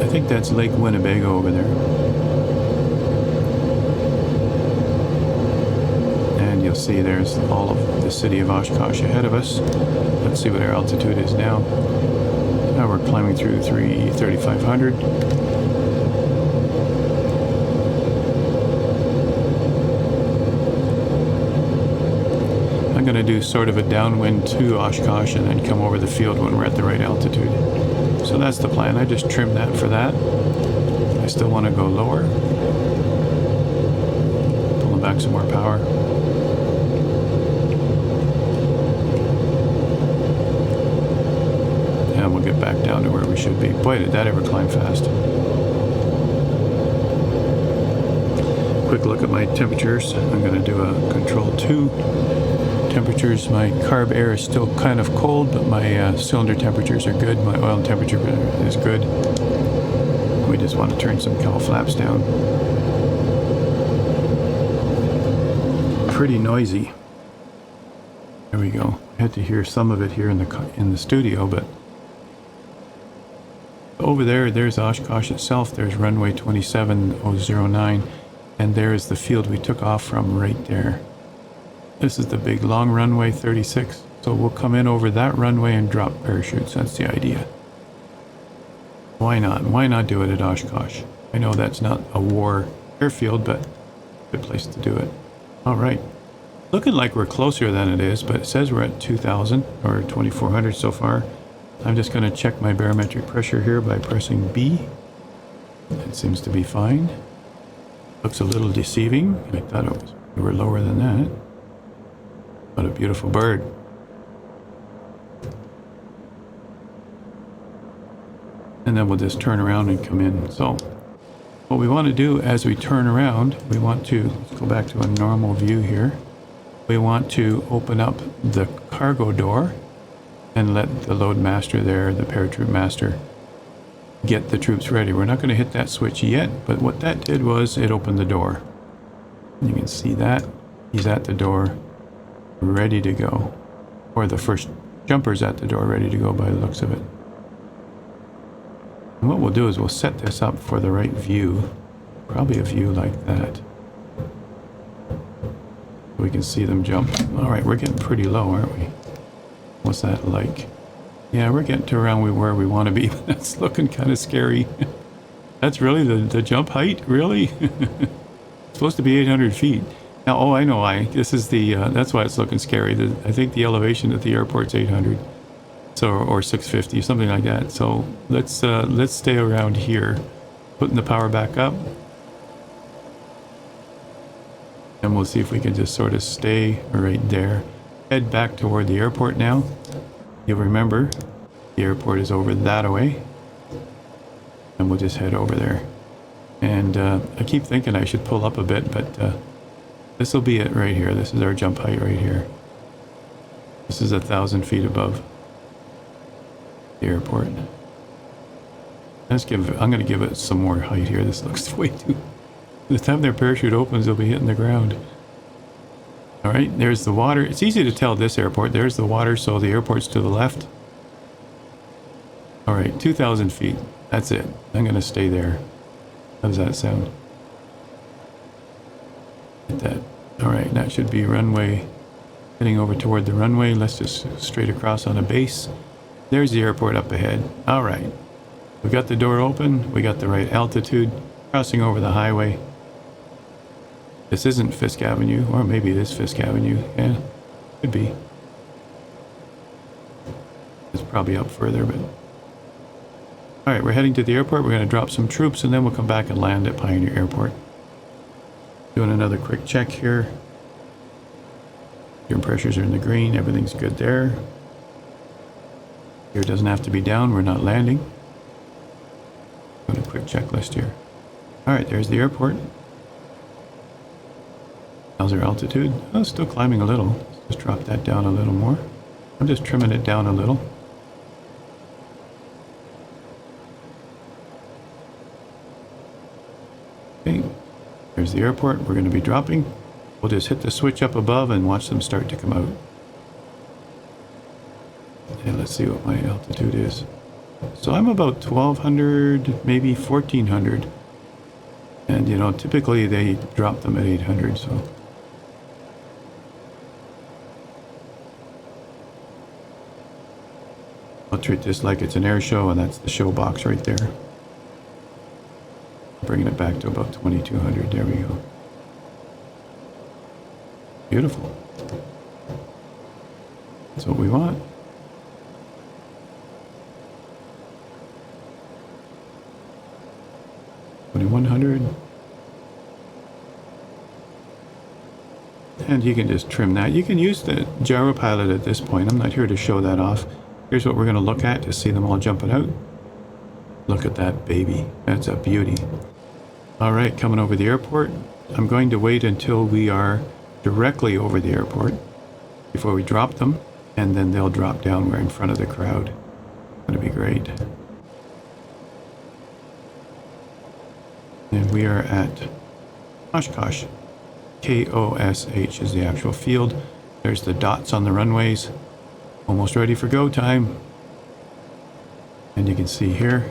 S1: I think that's Lake Winnebago over there, and you'll see there's all of the city of Oshkosh ahead of us. Let's see what our altitude is now. Now we're climbing through 3,500. I'm going to do sort of a downwind to Oshkosh and then come over the field when we're at the right altitude. So that's the plan. I just trimmed that for that. I still want to go lower. Pulling back some more power. And we'll get back down to where we should be. Boy, did that ever climb fast. Quick look at my temperatures. I'm going to do a control 2. Temperatures, my carb air is still kind of cold, but my cylinder temperatures are good. My oil temperature is good. We just want to turn some cowl flaps down. Pretty noisy. There we go. I had to hear some of it here in the studio, but over there's Oshkosh itself. There's runway 27009, and there's the field we took off from right there. This is the big long runway 36, so we'll come in over that runway and drop parachutes. That's the idea. Why not? Why not do it at Oshkosh? I know that's not a war airfield, but good place to do it. All right. Looking like we're closer than it is, but it says we're at 2,000 or 2,400 so far. I'm just going to check my barometric pressure here by pressing B. It seems to be fine. Looks a little deceiving. I thought we were lower than that. What a beautiful bird. And then we'll just turn around and come in. So what we want to do as we turn around, we want to, let's go back to a normal view here. We want to open up the cargo door and let the load master there, the paratroop master, get the troops ready. We're not going to hit that switch yet, but what that did was it opened the door. You can see that. He's at the door, ready to go. Or the first jumper's at the door, ready to go by the looks of it. And what we'll do is we'll set this up for the right view. Probably a view like that. We can see them jump. Alright, we're getting pretty low, aren't we? What's that like? Yeah, we're getting to around where we want to be, but that's looking kind of scary. That's really the jump height? Really? It's supposed to be 800 feet. Now, oh, I know why. This is the, that's why it's looking scary. I think the elevation at the airport's 800. So, or 650, something like that. So let's stay around here. Putting the power back up. And we'll see if we can just sort of stay right there. Head back toward the airport now. You'll remember the airport is over that way. And we'll just head over there. And I keep thinking I should pull up a bit, but this will be it right here. This is our jump height right here. This is 1,000 feet above the airport. I'm going to give it some more height here. This looks way too... The time their parachute opens, they'll be hitting the ground. Alright, there's the water. It's easy to tell this airport. There's the water, so the airport's to the left. Alright, 2,000 feet. That's it. I'm going to stay there. How does that sound? Hit that. Alright, that should be runway. Heading over toward the runway. Let's just straight across on a base. There's the airport up ahead. Alright. We got the door open. We got the right altitude. Crossing over the highway. This isn't Fisk Avenue, or maybe it is Fisk Avenue. Yeah, could be. It's probably up further, but... Alright, we're heading to the airport. We're going to drop some troops, and then we'll come back and land at Pioneer Airport. Doing another quick check here. Your pressures are in the green. Everything's good there. Here doesn't have to be down. We're not landing. Doing a quick checklist here. Alright, there's the airport. How's our altitude? Oh, still climbing a little. Let's just drop that down a little more. I'm just trimming it down a little. Okay, there's the airport. We're going to be dropping. We'll just hit the switch up above and watch them start to come out. And let's see what my altitude is. So I'm about 1,200, maybe 1,400. And, you know, typically they drop them at 800, so... I'll treat this like it's an air show, and that's the show box right there. Bringing it back to about 2,200. There we go. Beautiful. That's what we want. $2,100. And you can just trim that. You can use the gyro pilot at this point. I'm not here to show that off. Here's what we're going to look at to see them all jumping out. Look at that baby. That's a beauty. Alright, coming over the airport. I'm going to wait until we are directly over the airport before we drop them, and then they'll drop down. We're in front of the crowd. It's going to be great. And we are at Oshkosh. K-O-S-H is the actual field. There's the dots on the runways. Almost ready for go time. And you can see here,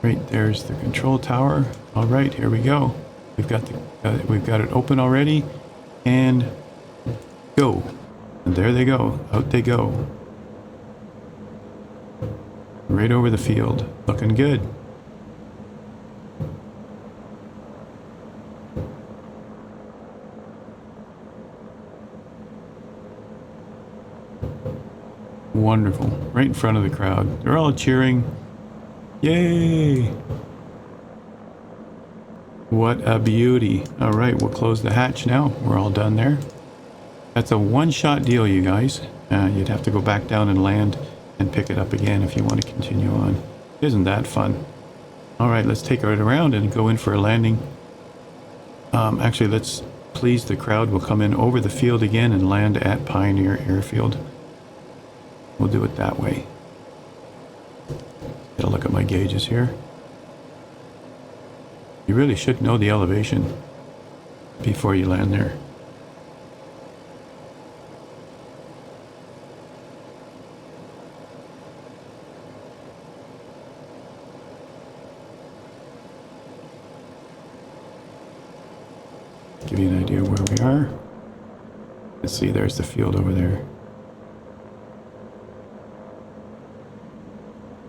S1: right there's the control tower. All right, here we go. We've got it open already, and go. And there they go. Out they go. Right over the field. Looking good. Wonderful. Right in front of the crowd. They're all cheering. Yay! What a beauty. All right, we'll close the hatch now. We're all done there. That's a one-shot deal, you guys. You'd have to go back down and land and pick it up again if you want to continue on. Isn't that fun? All right, let's take it around and go in for a landing. Actually, let's please the crowd. We'll come in over the field again and land at Pioneer Airfield. We'll do it that way. Get a look at my gauges here. You really should know the elevation before you land there. Give you an idea where we are. Let's see, there's the field over there.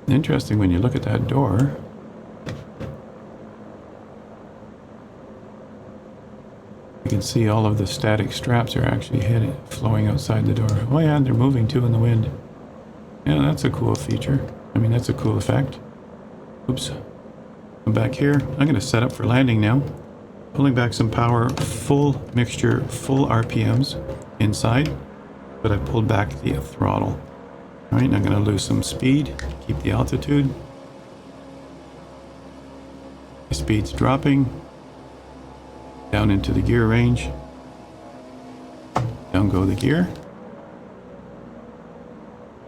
S1: Interesting when you look at that door. You can see all of the static straps are actually flowing outside the door. Oh yeah, they're moving too in the wind. Yeah, that's a cool feature. I mean, that's a cool effect. Oops. Come back here. I'm going to set up for landing now. Pulling back some power, full mixture, full RPMs inside, but I pulled back the throttle. All right, I'm going to lose some speed, keep the altitude. The speed's dropping. Down into the gear range. Down go the gear.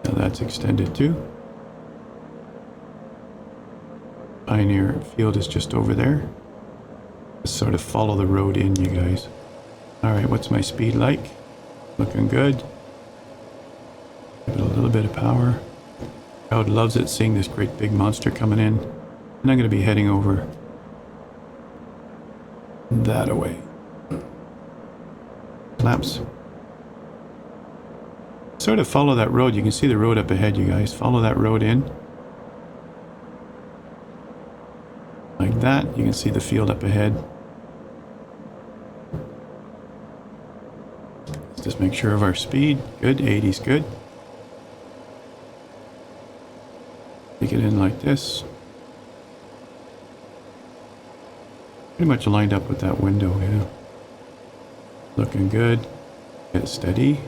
S1: Now that's extended too. Pioneer field is just over there. Just sort of follow the road in, you guys. Alright, what's my speed like? Looking good. Give it a little bit of power. Crowd loves it, seeing this great big monster coming in. And I'm going to be heading over that away. Flaps. Sort of follow that road. You can see the road up ahead, you guys. Follow that road in. Like that. You can see the field up ahead. Let's just make sure of our speed. Good. 80's good. Take it in like this. Pretty much lined up with that window, yeah. Looking good. Get steady.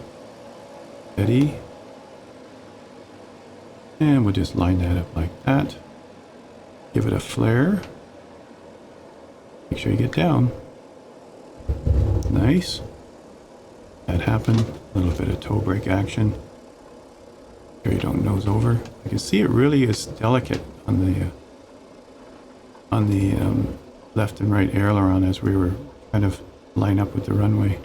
S1: Steady. And we'll just line that up like that. Give it a flare. Make sure you get down. Nice. That happened. A little bit of toe brake action. Sure you don't nose over. You can see it really is delicate on the left and right aileron as we were kind of line up with the runway.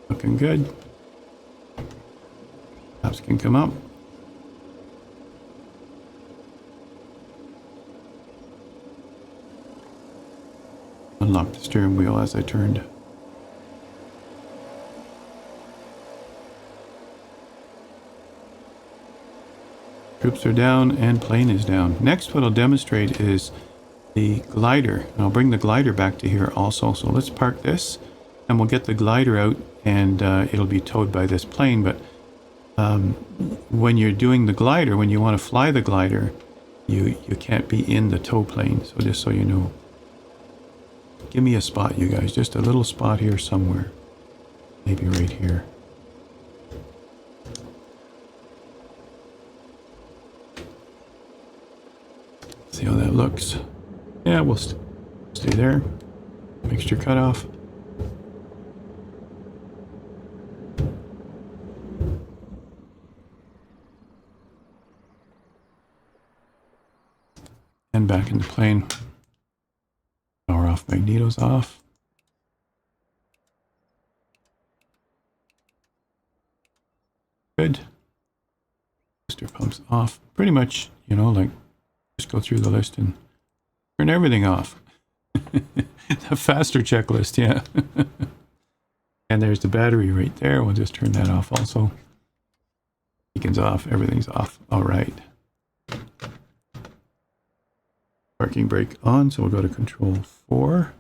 S1: Looking good. Flaps can come up. Unlock the steering wheel as I turned. Troops are down and plane is down. Next, what I'll demonstrate is the glider. And I'll bring the glider back to here also. So let's park this and we'll get the glider out and it'll be towed by this plane. But when you're doing the glider, when you want to fly the glider, you can't be in the tow plane. So just so you know. Give me a spot, you guys. Just a little spot here somewhere. Maybe right here. See how that looks. Yeah, we'll stay there. Mixture cutoff. And back in the plane. Power off, magnetos off. Good. booster pumps off. Pretty much, you know, like just go through the list and turn everything off. The faster checklist, yeah. And there's the battery right there. We'll just turn that off also. Beacon's off, everything's off. All right. Parking brake on, so we'll go to control 4.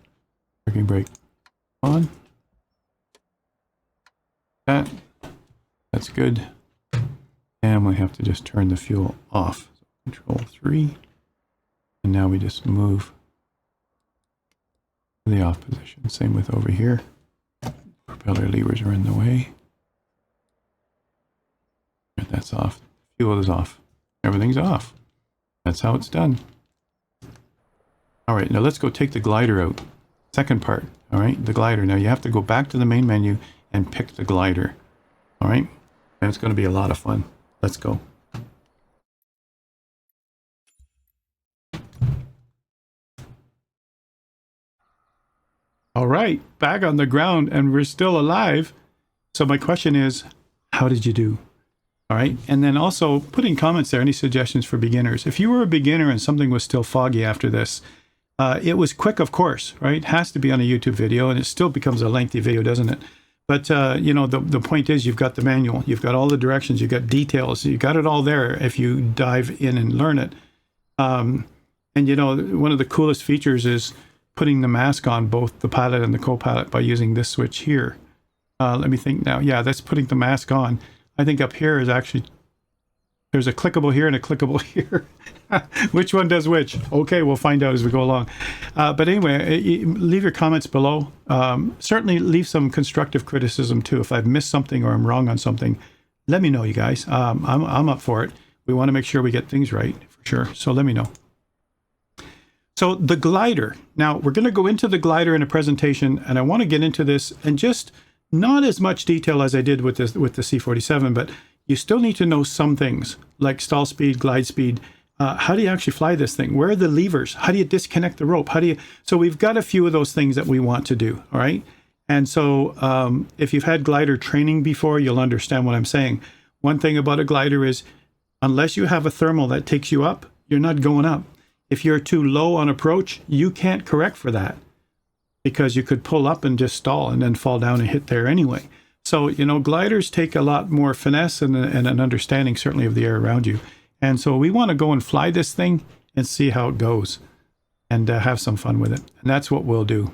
S1: Parking brake on. That's good. And we have to just turn the fuel off. So control 3. And now we just move to the off position. Same with over here. Propeller levers are in the way. That's off. Fuel is off. Everything's off. That's how it's done. All right, now let's go take the glider out. Second part, all right, the glider. Now you have to go back to the main menu and pick the glider. All right, and it's going to be a lot of fun. Let's go. All right, back on the ground and we're still alive. So my question is, how did you do? All right, and then also put in comments there any suggestions for beginners. If you were a beginner and something was still foggy after this, it was quick, of course, right? It has to be on a YouTube video, and it still becomes a lengthy video, doesn't it? But, you know, the point is you've got the manual, you've got all the directions, you've got details, you've got it all there if you dive in and learn it. And, you know, one of the coolest features is putting the mask on both the pilot and the co-pilot by using this switch here. Let me think now. Yeah, that's putting the mask on. I think up here is actually, there's a clickable here and a clickable here. Which one does which? Okay, we'll find out as we go along. But anyway, leave your comments below. Certainly leave some constructive criticism too. If I've missed something or I'm wrong on something, let me know, you guys. I'm up for it. We want to make sure we get things right, for sure. So let me know. So the glider. Now, we're going to go into the glider in a presentation, and I want to get into this and just not as much detail as I did with the C47, but you still need to know some things like stall speed, glide speed. How do you actually fly this thing? Where are the levers? How do you disconnect the rope? So we've got a few of those things that we want to do, all right? And so if you've had glider training before, you'll understand what I'm saying. One thing about a glider is unless you have a thermal that takes you up, you're not going up. If you're too low on approach, you can't correct for that because you could pull up and just stall and then fall down and hit there anyway. So, you know, gliders take a lot more finesse and an understanding certainly of the air around you. And so we want to go and fly this thing and see how it goes and have some fun with it. And that's what we'll do.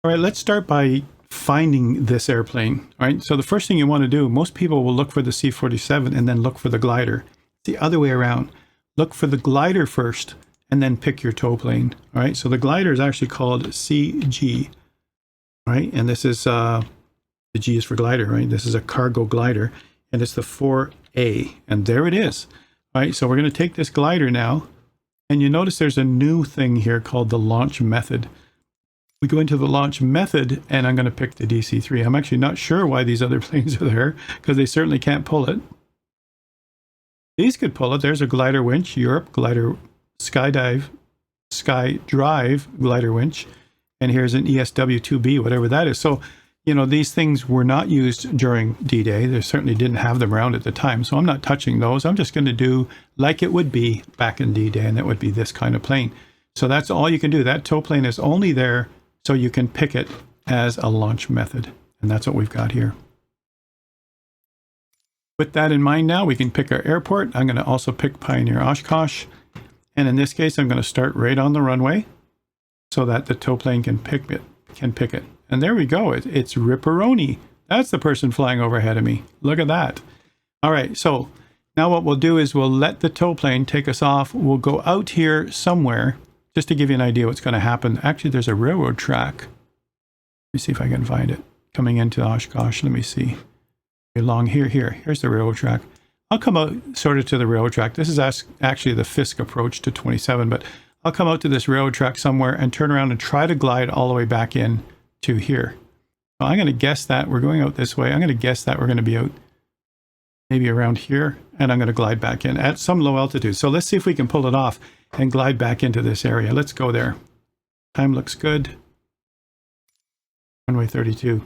S1: All right, let's start by finding this airplane. All right, so the first thing you want to do, most people will look for the C-47 and then look for the glider. It's the other way around. Look for the glider first and then pick your tow plane. All right, so the glider is actually called CG. All right, and this is, the G is for glider, right? This is a cargo glider. And it's the 4A, and there it is. All right, so we're going to take this glider now, and you notice there's a new thing here called the launch method. We go into the launch method, and I'm going to pick the DC-3. I'm actually not sure why these other planes are there, because they certainly can't pull it. These could pull it. There's a glider winch, Europe, glider, Skydrive glider winch, and here's an ESW-2B, whatever that is. So, you know, these things were not used during D-Day. They certainly didn't have them around at the time. So I'm not touching those. I'm just going to do like it would be back in D-Day, and that would be this kind of plane. So that's all you can do. That tow plane is only there so you can pick it as a launch method. And that's what we've got here. With that in mind now, we can pick our airport. I'm going to also pick Pioneer Oshkosh. And in this case, I'm going to start right on the runway so that the tow plane can pick it. And there we go. It's Ripperoni. That's the person flying overhead of me. Look at that. All right. So now what we'll do is we'll let the tow plane take us off. We'll go out here somewhere just to give you an idea what's going to happen. Actually, there's a railroad track. Let me see if I can find it. Coming into Oshkosh. Let me see. Along here. Here's the railroad track. I'll come out sort of to the railroad track. This is actually the Fisk approach to 27, but I'll come out to this railroad track somewhere and turn around and try to glide all the way back in to here. So I'm going to guess that we're going out this way. I'm going to guess that we're going to be out maybe around here, and I'm going to glide back in at some low altitude. So let's see if we can pull it off and glide back into this area. Let's go there. Time looks good. Runway 32.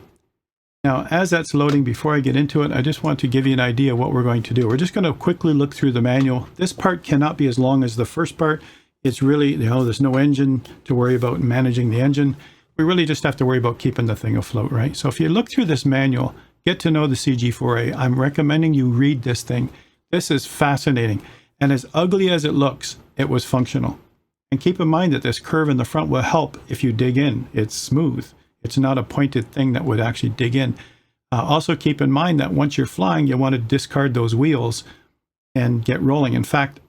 S1: Now, as that's loading, before I get into it, I just want to give you an idea of what we're going to do. We're just going to quickly look through the manual. This part cannot be as long as the first part. It's really, there's no engine to worry about managing the engine. We really just have to worry about keeping the thing afloat, right? So if you look through this manual, get to know the CG4A. I'm recommending you read this thing. This is fascinating. And as ugly as it looks, it was functional. And keep in mind that this curve in the front will help if you dig in. It's smooth. It's not a pointed thing that would actually dig in. Also keep in mind that once you're flying, you want to discard those wheels and get rolling. In fact,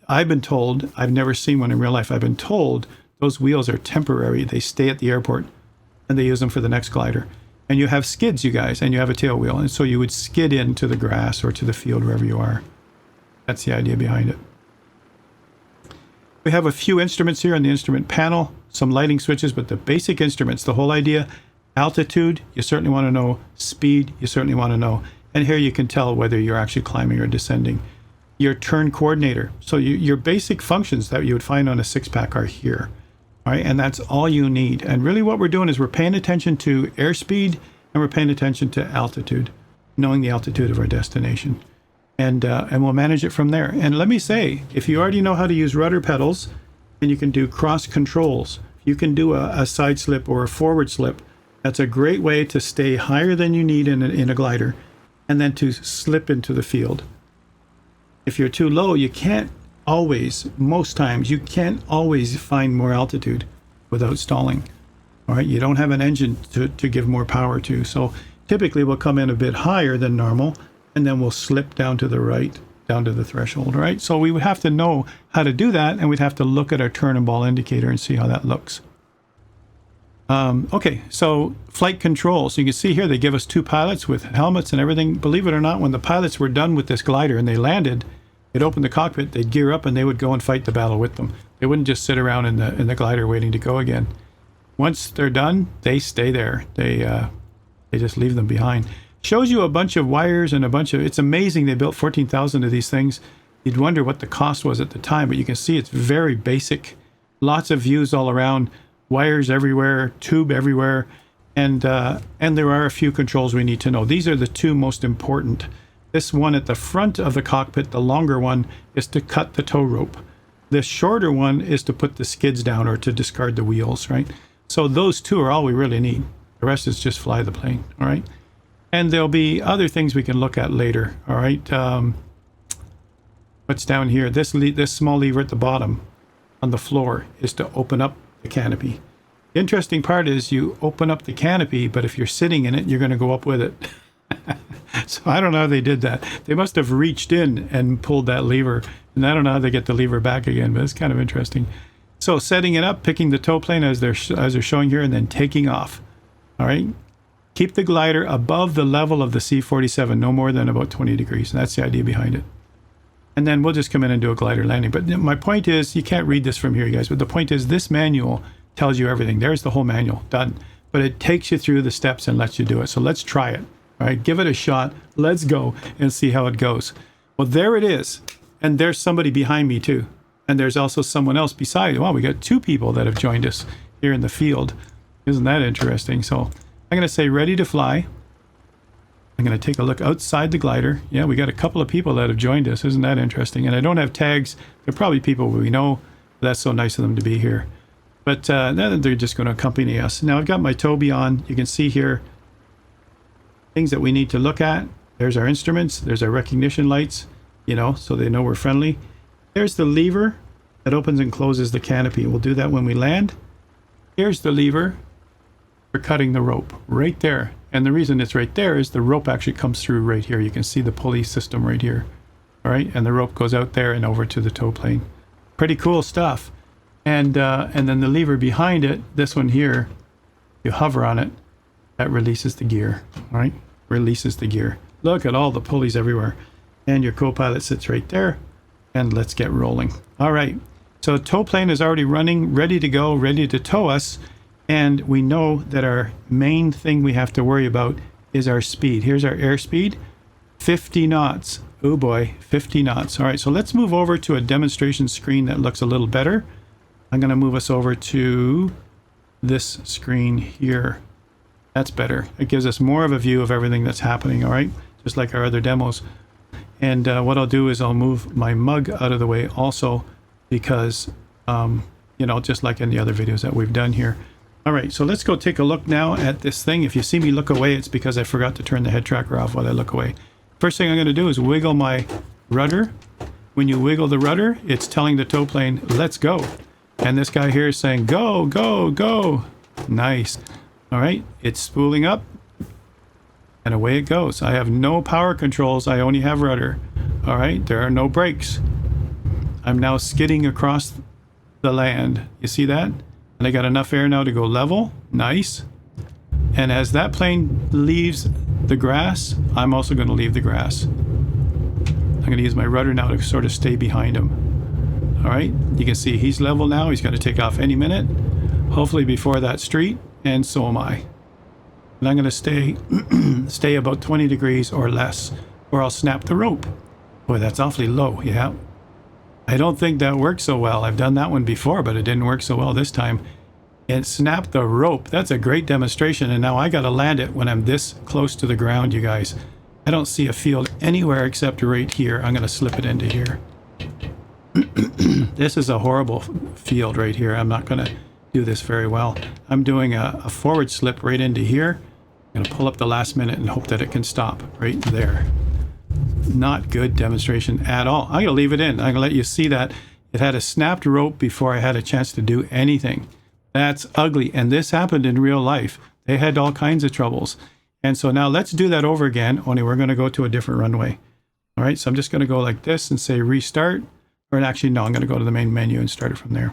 S1: I've been told, I've never seen one in real life, I've been told those wheels are temporary. They stay at the airport and they use them for the next glider. And you have skids, you guys, and you have a tail wheel. And so you would skid into the grass or to the field, wherever you are. That's the idea behind it. We have a few instruments here on the instrument panel, some lighting switches, but the basic instruments, the whole idea, altitude, you certainly want to know. Speed, you certainly want to know. And here you can tell whether you're actually climbing or descending. Your turn coordinator. So your basic functions that you would find on a six-pack are here. All right, and that's all you need. And really what we're doing is we're paying attention to airspeed and we're paying attention to altitude, knowing the altitude of our destination. And we'll manage it from there. And let me say, if you already know how to use rudder pedals, and you can do cross controls, you can do a side slip or a forward slip. That's a great way to stay higher than you need in a glider, and then to slip into the field. If you're too low, you can't always, most times, you can't always find more altitude without stalling. All right, you don't have an engine to give more power to. So typically we'll come in a bit higher than normal, and then we'll slip down to the right, down to the threshold, right? So we would have to know how to do that, and we'd have to look at our turn and ball indicator and see how that looks. Okay, so flight control. So you can see here they give us two pilots with helmets and everything. Believe it or not, when the pilots were done with this glider and they landed, they'd open the cockpit, they'd gear up, and they would go and fight the battle with them. They wouldn't just sit around in the glider waiting to go again. Once they're done, they stay there. They just leave them behind. Shows you a bunch of wires and a bunch of, it's amazing they built 14,000 of these things. You'd wonder what the cost was at the time, but you can see it's very basic. Lots of views all around, wires everywhere, tube everywhere, and there are a few controls we need to know. These are the two most important. This one at the front of the cockpit, the longer one, is to cut the tow rope. The shorter one is to put the skids down or to discard the wheels, right? So those two are all we really need. The rest is just fly the plane, all right? And there'll be other things we can look at later, all right? What's down here? This small lever at the bottom on the floor is to open up the canopy. The interesting part is you open up the canopy, but if you're sitting in it, you're going to go up with it. So I don't know how they did that. They must have reached in and pulled that lever, and I don't know how they get the lever back again, but it's kind of interesting. So setting it up, picking the tow plane as they're showing here, and then taking off, all right? Keep the glider above the level of the C-47, no more than about 20 degrees. And that's the idea behind it. And then we'll just come in and do a glider landing. But my point is, you can't read this from here, you guys, but the point is this manual tells you everything. There's the whole manual, done. But it takes you through the steps and lets you do it. So let's try it, all right? Give it a shot. Let's go and see how it goes. Well, there it is. And there's somebody behind me too. And there's also someone else beside. Wow, we got two people that have joined us here in the field. Isn't that interesting? So I'm going to say ready to fly. I'm going to take a look outside the glider. Yeah, we got a couple of people that have joined us. Isn't that interesting? And I don't have tags. They're probably people we know. That's so nice of them to be here. But then they're just going to accompany us. Now I've got my Toby on. You can see here things that we need to look at. There's our instruments. There's our recognition lights, you know, so they know we're friendly. There's the lever that opens and closes the canopy. We'll do that when we land. Here's the lever for cutting the rope right there. And the reason it's right there is the rope actually comes through right here. You can see the pulley system right here. All right, and the rope goes out there and over to the tow plane. Pretty cool stuff. And then the lever behind it, this one here, you hover on it, that releases the gear. All right, releases the gear. Look at all the pulleys everywhere. And your co-pilot sits right there. And let's get rolling. All right, so tow plane is already running, ready to go, ready to tow us. And we know that our main thing we have to worry about is our speed. Here's our airspeed, 50 knots. Oh boy, 50 knots. All right, so let's move over to a demonstration screen that looks a little better. I'm going to move us over to this screen here. That's better. It gives us more of a view of everything that's happening, all right? Just like our other demos. And what I'll do is I'll move my mug out of the way also because, you know, just like in the other videos that we've done here. All right, so let's go take a look now at this thing. If you see me look away, it's because I forgot to turn the head tracker off while I look away. First thing I'm going to do is wiggle my rudder. When you wiggle the rudder, it's telling the tow plane, let's go. And this guy here is saying, go, go, go. Nice. All right, it's spooling up. And away it goes. I have no power controls. I only have rudder. All right, there are no brakes. I'm now skidding across the land. You see that? And I got enough air now to go level. Nice. And as that plane leaves the grass, I'm also going to leave the grass. I'm going to use my rudder now to sort of stay behind him. All right, you can see he's level now. He's going to take off any minute, hopefully before that street, and so am I. And I'm going to stay about 20 degrees or less, or I'll snap the rope. Boy, that's awfully low. Yeah. I don't think that worked so well. I've done that one before, but it didn't work so well this time. And snap the rope. That's a great demonstration. And now I got to land it when I'm this close to the ground, you guys. I don't see a field anywhere except right here. I'm going to slip it into here. This is a horrible field right here. I'm not going to do this very well. I'm doing a forward slip right into here. I'm going to pull up the last minute and hope that it can stop right there. Not good demonstration at all. I'm going to leave it in. I'm going to let you see that it had a snapped rope before I had a chance to do anything. That's ugly. And this happened in real life. They had all kinds of troubles. And so now let's do that over again, only we're going to go to a different runway. All right, so I'm just going to go like this and say restart. Or actually, no, I'm going to go to the main menu and start it from there.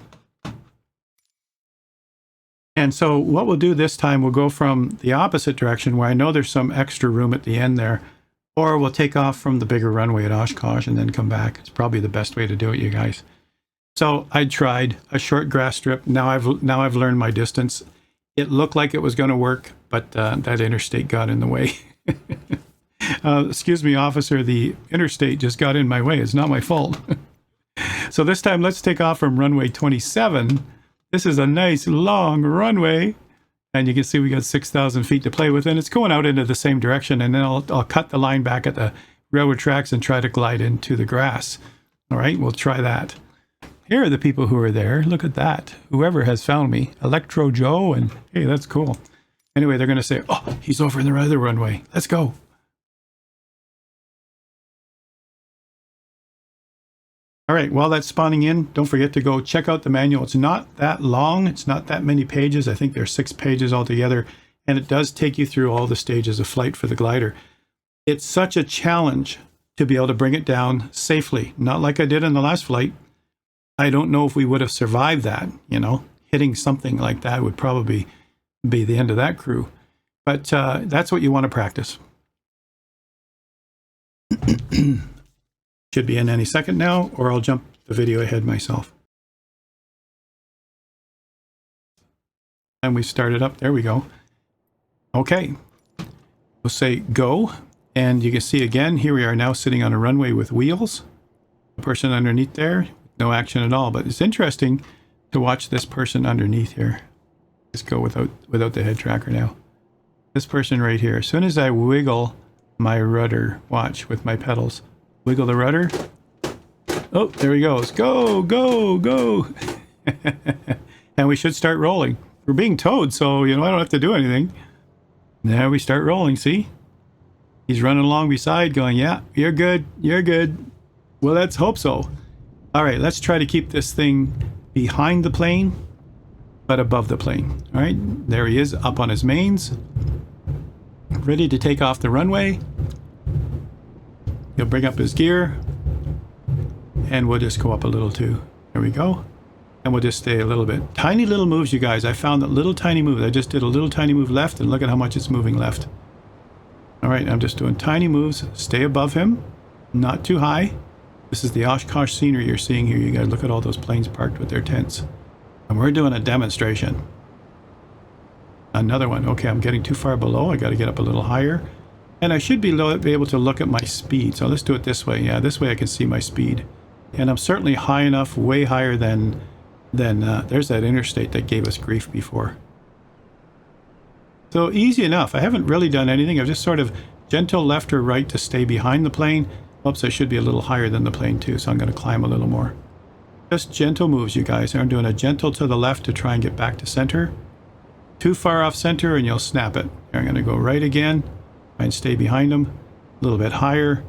S1: And so what we'll do this time, we'll go from the opposite direction where I know there's some extra room at the end there. Or we'll take off from the bigger runway at Oshkosh and then come back. It's probably the best way to do it, you guys. So I tried a short grass strip. Now I've learned my distance. It looked like it was going to work, but that interstate got in the way. Excuse me, officer, the interstate just got in my way. It's not my fault. So this time, let's take off from runway 27. This is a nice long runway. And you can see we got 6,000 feet to play with, and it's going out into the same direction. And then I'll cut the line back at the railroad tracks and try to glide into the grass. All right, we'll try that. Here are the people who are there. Look at that. Whoever has found me. Electro Joe, and hey, that's cool. Anyway, they're going to say, oh, he's over in the other runway. Let's go. All right, while that's spawning in, don't forget to go check out the manual. It's not that long. It's not that many pages. I think there's 6 pages altogether, and it does take you through all the stages of flight for the glider. It's such a challenge to be able to bring it down safely, not like I did in the last flight. I don't know if we would have survived that, you know. Hitting something like that would probably be the end of that crew. But that's what you want to practice. Should be in any second now, or I'll jump the video ahead myself. And we started up. There we go. Okay. We'll say go. And you can see again, here we are now sitting on a runway with wheels. The person underneath there, no action at all. But it's interesting to watch this person underneath here. Let's go without the head tracker now. This person right here. As soon as I wiggle my rudder, watch with my pedals. Wiggle the rudder. Oh, there he goes. Go, go, go. And we should start rolling. We're being towed, so, you know, I don't have to do anything. Now we start rolling, see? He's running along beside going, yeah, you're good, you're good. Well, let's hope so. All right, let's try to keep this thing behind the plane, but above the plane. All right, there he is up on his mains. Ready to take off the runway. He'll bring up his gear, and we'll just go up a little too. There we go. And we'll just stay a little bit. Tiny little moves, you guys. I found that little tiny moves. I just did a little tiny move left, and look at how much it's moving left. All right, I'm just doing tiny moves. Stay above him, not too high. This is the Oshkosh scenery you're seeing here. You guys look at all those planes parked with their tents. And we're doing a demonstration. Another one. Okay, I'm getting too far below. I got to get up a little higher. And I should be able to look at my speed. So let's do it this way. Yeah, this way I can see my speed. And I'm certainly high enough, way higher than there's that interstate that gave us grief before. So easy enough. I haven't really done anything. I've just sort of gentle left or right to stay behind the plane. Oops, I should be a little higher than the plane too, so I'm going to climb a little more. Just gentle moves, you guys. I'm doing a gentle to the left to try and get back to center. Too far off center and you'll snap it. Here, I'm going to go right again. Try and stay behind them. A little bit higher.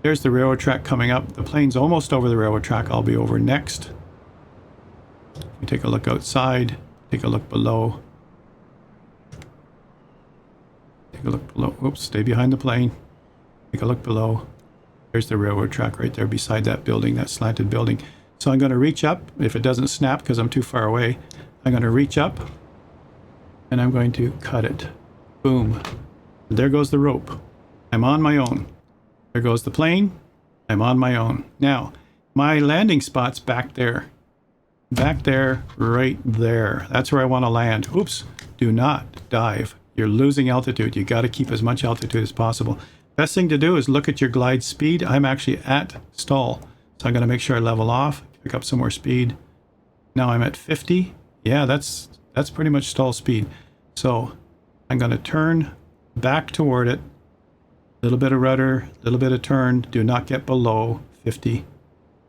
S1: There's the railroad track coming up. The plane's almost over the railroad track. I'll be over next. We take a look outside. Take a look below. Take a look below. Oops, stay behind the plane. Take a look below. There's the railroad track right there beside that building, that slanted building. So I'm going to reach up. If it doesn't snap because I'm too far away, I'm going to reach up and I'm going to cut it. Boom. There goes the rope. I'm on my own. There goes the plane. I'm on my own. Now, my landing spot's back there. Back there, right there. That's where I want to land. Oops. Do not dive. You're losing altitude. You got to keep as much altitude as possible. Best thing to do is look at your glide speed. I'm actually at stall. So I'm going to make sure I level off, pick up some more speed. Now I'm at 50. Yeah, that's pretty much stall speed. So I'm going to turn back toward it. A little bit of rudder, a little bit of turn. Do not get below 50.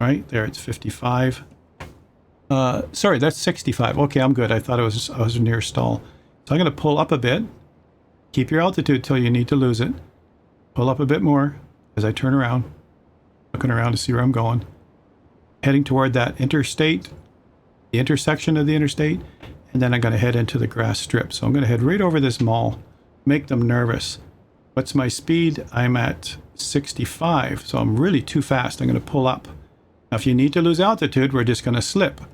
S1: Right there, it's 55. Sorry, that's 65. Okay, I'm good. I thought I was near stall. So I'm going to pull up a bit. Keep your altitude till you need to lose it. Pull up a bit more as I turn around. Looking around to see where I'm going. Heading toward that interstate, the intersection of the interstate, and then I'm going to head into the grass strip. So I'm going to head right over this mall, make them nervous. What's my speed? I'm at 65, so I'm really too fast. I'm going to pull up. Now, if you need to lose altitude, we're just going to slip. I'm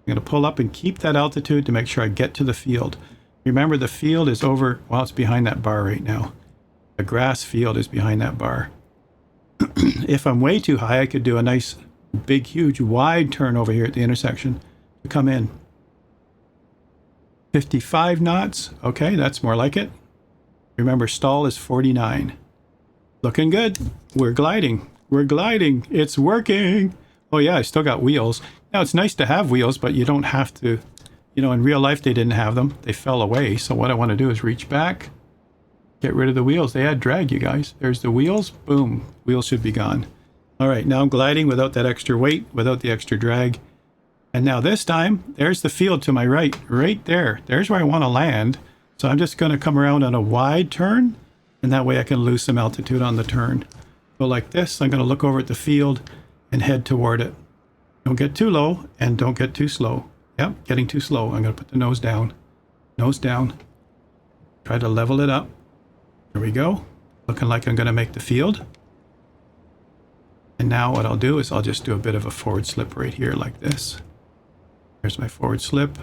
S1: going to pull up and keep that altitude to make sure I get to the field. Remember, the field is over, well, it's behind that bar right now. The grass field is behind that bar. If I'm way too high, I could do a nice, big, huge, wide turn over here at the intersection to come in. 55 knots. Okay, that's more like it. Remember, stall is 49. Looking good. We're gliding. We're gliding. It's working. Oh yeah, I still got wheels. Now, it's nice to have wheels, but you don't have to. You know, in real life, they didn't have them. They fell away. So what I want to do is reach back. Get rid of the wheels. They add drag, you guys. There's the wheels. Boom. Wheels should be gone. All right, now I'm gliding without that extra weight, without the extra drag. And now this time, there's the field to my right. Right there. There's where I want to land. So I'm just going to come around on a wide turn, and that way I can lose some altitude on the turn. So like this, I'm going to look over at the field and head toward it. Don't get too low and don't get too slow. Yep, getting too slow. I'm going to put the nose down. Nose down. Try to level it up. There we go. Looking like I'm going to make the field. And now what I'll do is I'll just do a bit of a forward slip right here like this. There's my forward slip.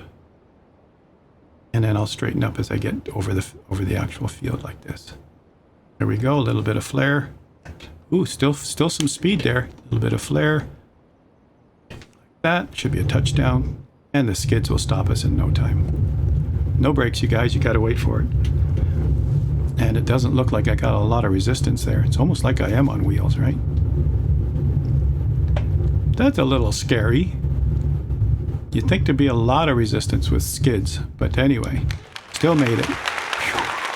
S1: And then I'll straighten up as I get over the actual field like this. There we go. A little bit of flare. Ooh, still some speed there. A little bit of flare. Like that. Should be a touchdown. And the skids will stop us in no time. No brakes, you guys. You got to wait for it. And it doesn't look like I got a lot of resistance there. It's almost like I am on wheels, right? That's a little scary. You'd think there'd be a lot of resistance with skids. But anyway, still made it.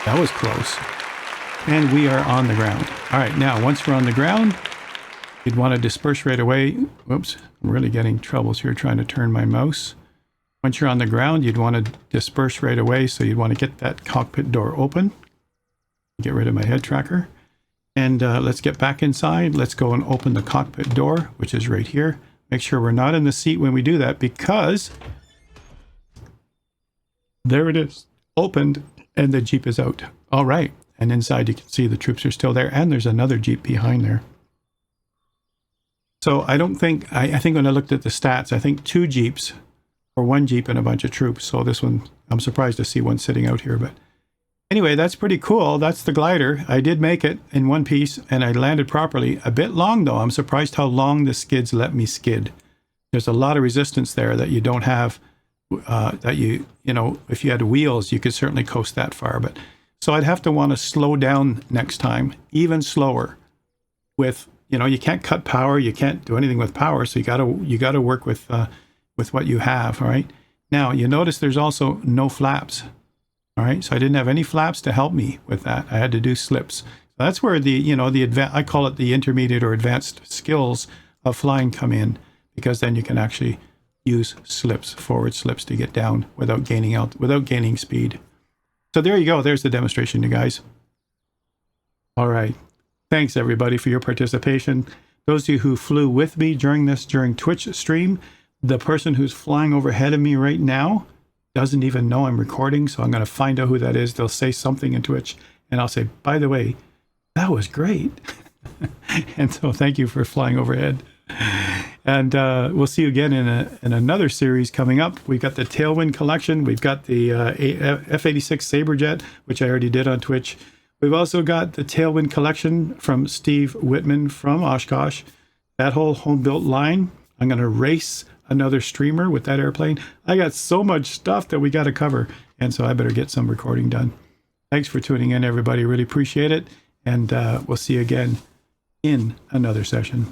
S1: That was close. And we are on the ground. All right, now, once we're on the ground, you'd want to disperse right away. Whoops, I'm really getting troubles here trying to turn my mouse. Once you're on the ground, you'd want to disperse right away. So you'd want to get that cockpit door open. Get rid of my head tracker. And let's get back inside. Let's go and open the cockpit door, which is right here. Make sure we're not in the seat when we do that, because there it is, opened, and the Jeep is out. All right. And inside you can see the troops are still there, and there's another Jeep behind there. So I don't think, I think when I looked at the stats, I think 2 Jeeps, or 1 Jeep and a bunch of troops. So this one, I'm surprised to see one sitting out here, but anyway, that's pretty cool. That's the glider. I did make it in one piece, and I landed properly. A bit long, though. I'm surprised how long the skids let me skid. There's a lot of resistance there that you don't have, that you know, if you had wheels, you could certainly coast that far. But so I'd have to want to slow down next time, even slower. With, you know, you can't cut power. You can't do anything with power. So you gotta work with what you have, all right? Now, you notice there's also no flaps. All right, so I didn't have any flaps to help me with that. I had to do slips. So that's where the I call it the intermediate or advanced skills of flying come in, because then you can actually use slips, forward slips, to get down without gaining speed. So there you go. There's the demonstration, you guys. All right. Thanks everybody for your participation. Those of you who flew with me during Twitch stream, the person who's flying overhead of me right now doesn't even know I'm recording, so I'm going to find out who that is. They'll say something in Twitch, and I'll say, by the way, that was great. And so thank you for flying overhead. And we'll see you again in another series coming up. We've got the Tailwind collection. We've got the F-86 Saberjet, which I already did on Twitch. We've also got the Tailwind collection from Steve Whitman from Oshkosh. That whole home-built line. I'm going to race another streamer with that airplane. I got so much stuff that we got to cover, and so I better get some recording done. Thanks for tuning in, everybody. Really appreciate it, and we'll see you again in another session.